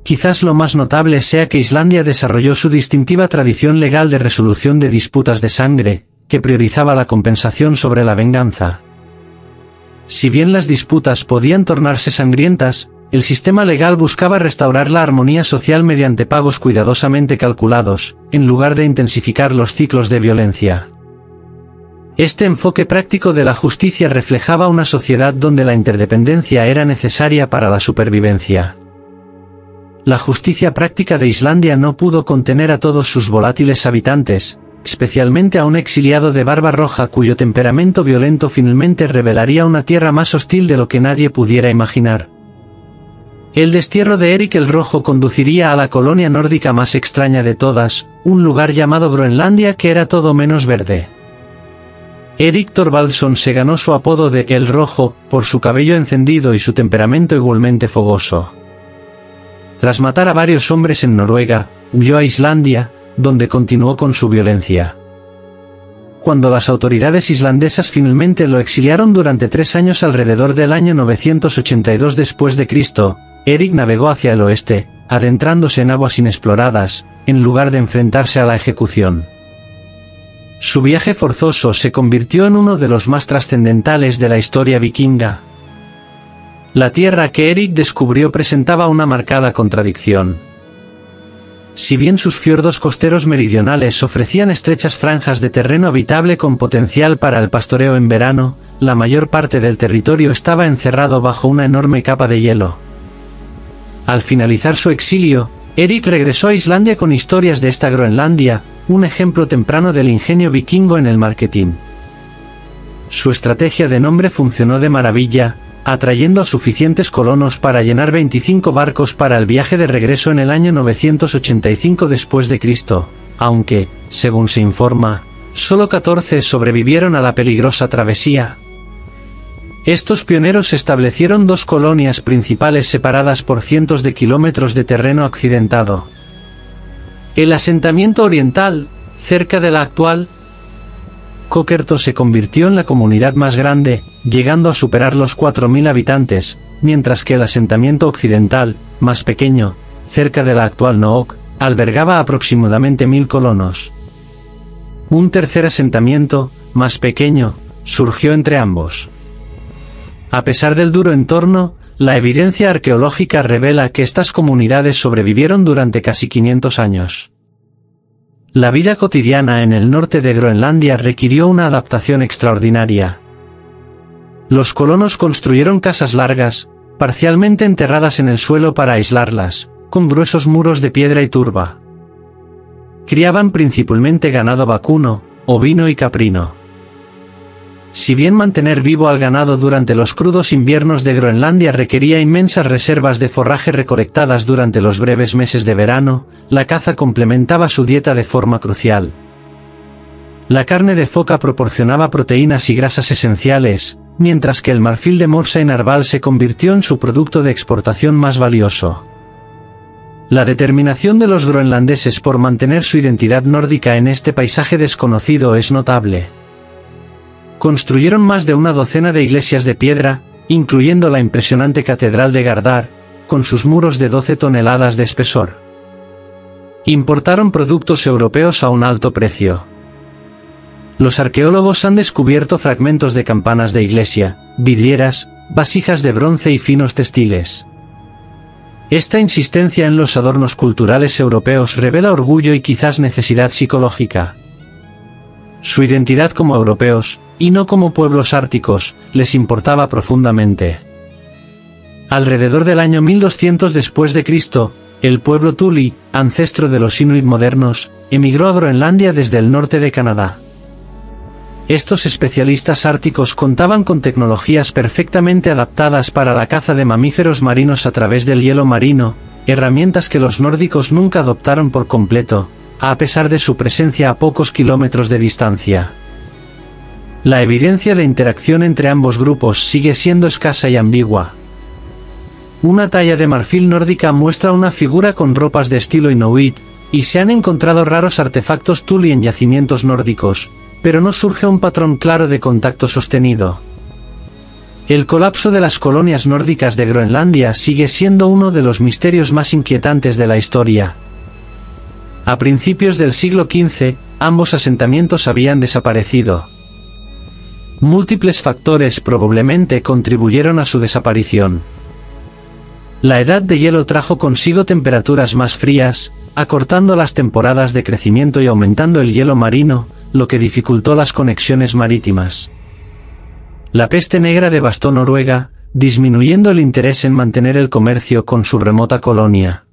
Quizás lo más notable sea que Islandia desarrolló su distintiva tradición legal de resolución de disputas de sangre, que priorizaba la compensación sobre la venganza. Si bien las disputas podían tornarse sangrientas, el sistema legal buscaba restaurar la armonía social mediante pagos cuidadosamente calculados, en lugar de intensificar los ciclos de violencia. Este enfoque práctico de la justicia reflejaba una sociedad donde la interdependencia era necesaria para la supervivencia. La justicia práctica de Islandia no pudo contener a todos sus volátiles habitantes, especialmente a un exiliado de barba roja cuyo temperamento violento finalmente revelaría una tierra más hostil de lo que nadie pudiera imaginar. El destierro de Eric el Rojo conduciría a la colonia nórdica más extraña de todas, un lugar llamado Groenlandia que era todo menos verde. Eric Thorvaldsson se ganó su apodo de El Rojo, por su cabello encendido y su temperamento igualmente fogoso. Tras matar a varios hombres en Noruega, huyó a Islandia, donde continuó con su violencia. Cuando las autoridades islandesas finalmente lo exiliaron durante 3 años alrededor del año 982 después de Cristo, Eric navegó hacia el oeste, adentrándose en aguas inexploradas, en lugar de enfrentarse a la ejecución. Su viaje forzoso se convirtió en uno de los más trascendentales de la historia vikinga. La tierra que Eric descubrió presentaba una marcada contradicción. Si bien sus fiordos costeros meridionales ofrecían estrechas franjas de terreno habitable con potencial para el pastoreo en verano, la mayor parte del territorio estaba encerrado bajo una enorme capa de hielo. Al finalizar su exilio, Eric regresó a Islandia con historias de esta Groenlandia, un ejemplo temprano del ingenio vikingo en el marketing. Su estrategia de nombre funcionó de maravilla, atrayendo a suficientes colonos para llenar 25 barcos para el viaje de regreso en el año 985 después de Cristo, aunque, según se informa, solo 14 sobrevivieron a la peligrosa travesía. Estos pioneros establecieron dos colonias principales separadas por cientos de kilómetros de terreno accidentado. El asentamiento oriental, cerca de la actual Cokerto, se convirtió en la comunidad más grande, llegando a superar los 4.000 habitantes, mientras que el asentamiento occidental, más pequeño, cerca de la actual Nook, albergaba aproximadamente 1.000 colonos. Un tercer asentamiento, más pequeño, surgió entre ambos. A pesar del duro entorno, la evidencia arqueológica revela que estas comunidades sobrevivieron durante casi 500 años. La vida cotidiana en el norte de Groenlandia requirió una adaptación extraordinaria. Los colonos construyeron casas largas, parcialmente enterradas en el suelo para aislarlas, con gruesos muros de piedra y turba. Criaban principalmente ganado vacuno, ovino y caprino. Si bien mantener vivo al ganado durante los crudos inviernos de Groenlandia requería inmensas reservas de forraje recolectadas durante los breves meses de verano, la caza complementaba su dieta de forma crucial. La carne de foca proporcionaba proteínas y grasas esenciales, mientras que el marfil de morsa y narval se convirtió en su producto de exportación más valioso. La determinación de los groenlandeses por mantener su identidad nórdica en este paisaje desconocido es notable. Construyeron más de una docena de iglesias de piedra, incluyendo la impresionante Catedral de Gardar, con sus muros de 12 toneladas de espesor. Importaron productos europeos a un alto precio. Los arqueólogos han descubierto fragmentos de campanas de iglesia, vidrieras, vasijas de bronce y finos textiles. Esta insistencia en los adornos culturales europeos revela orgullo y quizás necesidad psicológica. Su identidad como europeos, y no como pueblos árticos, les importaba profundamente. Alrededor del año 1200 después de Cristo, el pueblo Thuli, ancestro de los Inuit modernos, emigró a Groenlandia desde el norte de Canadá. Estos especialistas árticos contaban con tecnologías perfectamente adaptadas para la caza de mamíferos marinos a través del hielo marino, herramientas que los nórdicos nunca adoptaron por completo, a pesar de su presencia a pocos kilómetros de distancia. La evidencia de interacción entre ambos grupos sigue siendo escasa y ambigua. Una talla de marfil nórdica muestra una figura con ropas de estilo inuit, y se han encontrado raros artefactos Thuli en yacimientos nórdicos, pero no surge un patrón claro de contacto sostenido. El colapso de las colonias nórdicas de Groenlandia sigue siendo uno de los misterios más inquietantes de la historia. A principios del siglo XV, ambos asentamientos habían desaparecido. Múltiples factores probablemente contribuyeron a su desaparición. La edad de hielo trajo consigo temperaturas más frías, acortando las temporadas de crecimiento y aumentando el hielo marino, lo que dificultó las conexiones marítimas. La peste negra devastó Noruega, disminuyendo el interés en mantener el comercio con su remota colonia.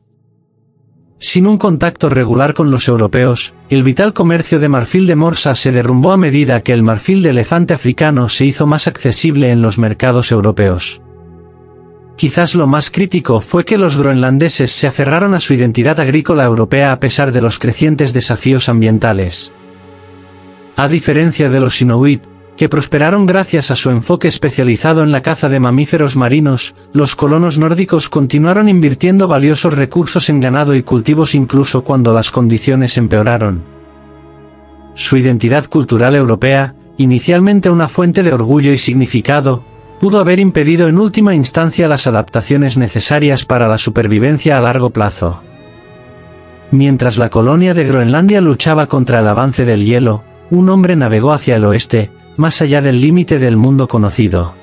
Sin un contacto regular con los europeos, el vital comercio de marfil de morsa se derrumbó a medida que el marfil de elefante africano se hizo más accesible en los mercados europeos. Quizás lo más crítico fue que los groenlandeses se aferraron a su identidad agrícola europea a pesar de los crecientes desafíos ambientales. A diferencia de los inuit, que prosperaron gracias a su enfoque especializado en la caza de mamíferos marinos, los colonos nórdicos continuaron invirtiendo valiosos recursos en ganado y cultivos incluso cuando las condiciones empeoraron. Su identidad cultural europea, inicialmente una fuente de orgullo y significado, pudo haber impedido en última instancia las adaptaciones necesarias para la supervivencia a largo plazo. Mientras la colonia de Groenlandia luchaba contra el avance del hielo, un hombre navegó hacia el oeste, más allá del límite del mundo conocido.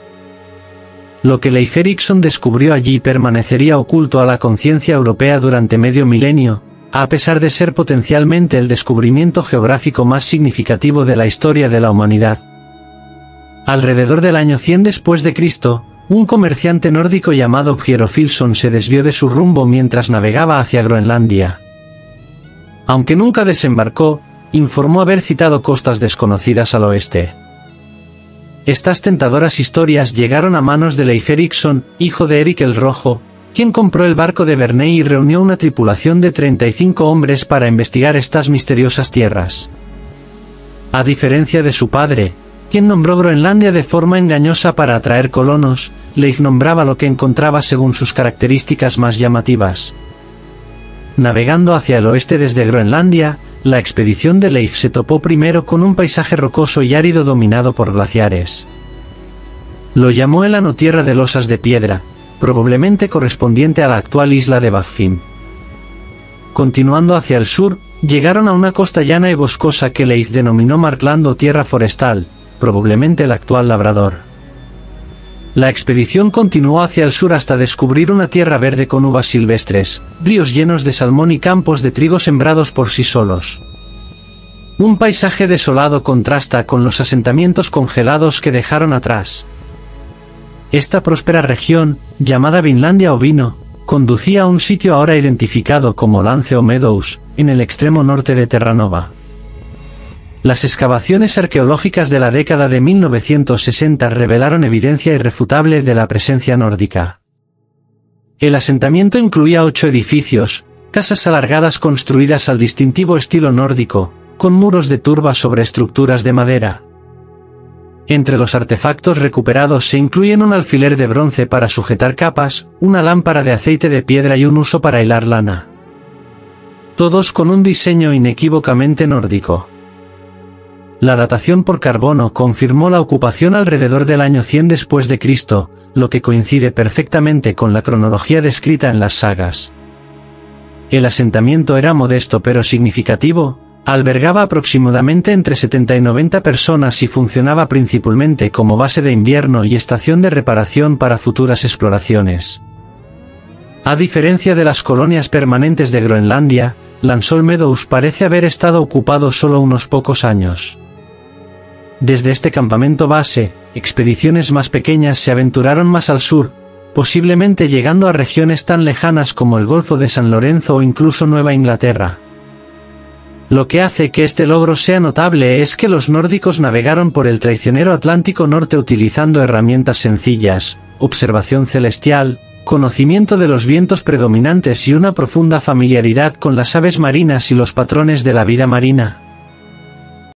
Lo que Leif Erikson descubrió allí permanecería oculto a la conciencia europea durante medio milenio, a pesar de ser potencialmente el descubrimiento geográfico más significativo de la historia de la humanidad. Alrededor del año 100 después de Cristo, un comerciante nórdico llamado Hjerofilsson se desvió de su rumbo mientras navegaba hacia Groenlandia. Aunque nunca desembarcó, informó haber citado costas desconocidas al oeste. Estas tentadoras historias llegaron a manos de Leif Erikson, hijo de Erik el Rojo, quien compró el barco de Verney y reunió una tripulación de 35 hombres para investigar estas misteriosas tierras. A diferencia de su padre, quien nombró Groenlandia de forma engañosa para atraer colonos, Leif nombraba lo que encontraba según sus características más llamativas. Navegando hacia el oeste desde Groenlandia, la expedición de Leif se topó primero con un paisaje rocoso y árido dominado por glaciares. Lo llamó el Ano Tierra de Losas de Piedra, probablemente correspondiente a la actual isla de Baffin. Continuando hacia el sur, llegaron a una costa llana y boscosa que Leif denominó Markland o Tierra Forestal, probablemente el actual Labrador. La expedición continuó hacia el sur hasta descubrir una tierra verde con uvas silvestres, ríos llenos de salmón y campos de trigo sembrados por sí solos. Un paisaje desolado contrasta con los asentamientos congelados que dejaron atrás. Esta próspera región, llamada Vinlandia o Vino, conducía a un sitio ahora identificado como Lance o Meadows, en el extremo norte de Terranova. Las excavaciones arqueológicas de la década de 1960 revelaron evidencia irrefutable de la presencia nórdica. El asentamiento incluía 8 edificios, casas alargadas construidas al distintivo estilo nórdico, con muros de turba sobre estructuras de madera. Entre los artefactos recuperados se incluyen un alfiler de bronce para sujetar capas, una lámpara de aceite de piedra y un uso para hilar lana. Todos con un diseño inequívocamente nórdico. La datación por carbono confirmó la ocupación alrededor del año 100 después de Cristo, lo que coincide perfectamente con la cronología descrita en las sagas. El asentamiento era modesto pero significativo, albergaba aproximadamente entre 70 y 90 personas y funcionaba principalmente como base de invierno y estación de reparación para futuras exploraciones. A diferencia de las colonias permanentes de Groenlandia, Lansol Meadows parece haber estado ocupado solo unos pocos años. Desde este campamento base, expediciones más pequeñas se aventuraron más al sur, posiblemente llegando a regiones tan lejanas como el Golfo de San Lorenzo o incluso Nueva Inglaterra. Lo que hace que este logro sea notable es que los nórdicos navegaron por el traicionero Atlántico Norte utilizando herramientas sencillas, observación celestial, conocimiento de los vientos predominantes y una profunda familiaridad con las aves marinas y los patrones de la vida marina.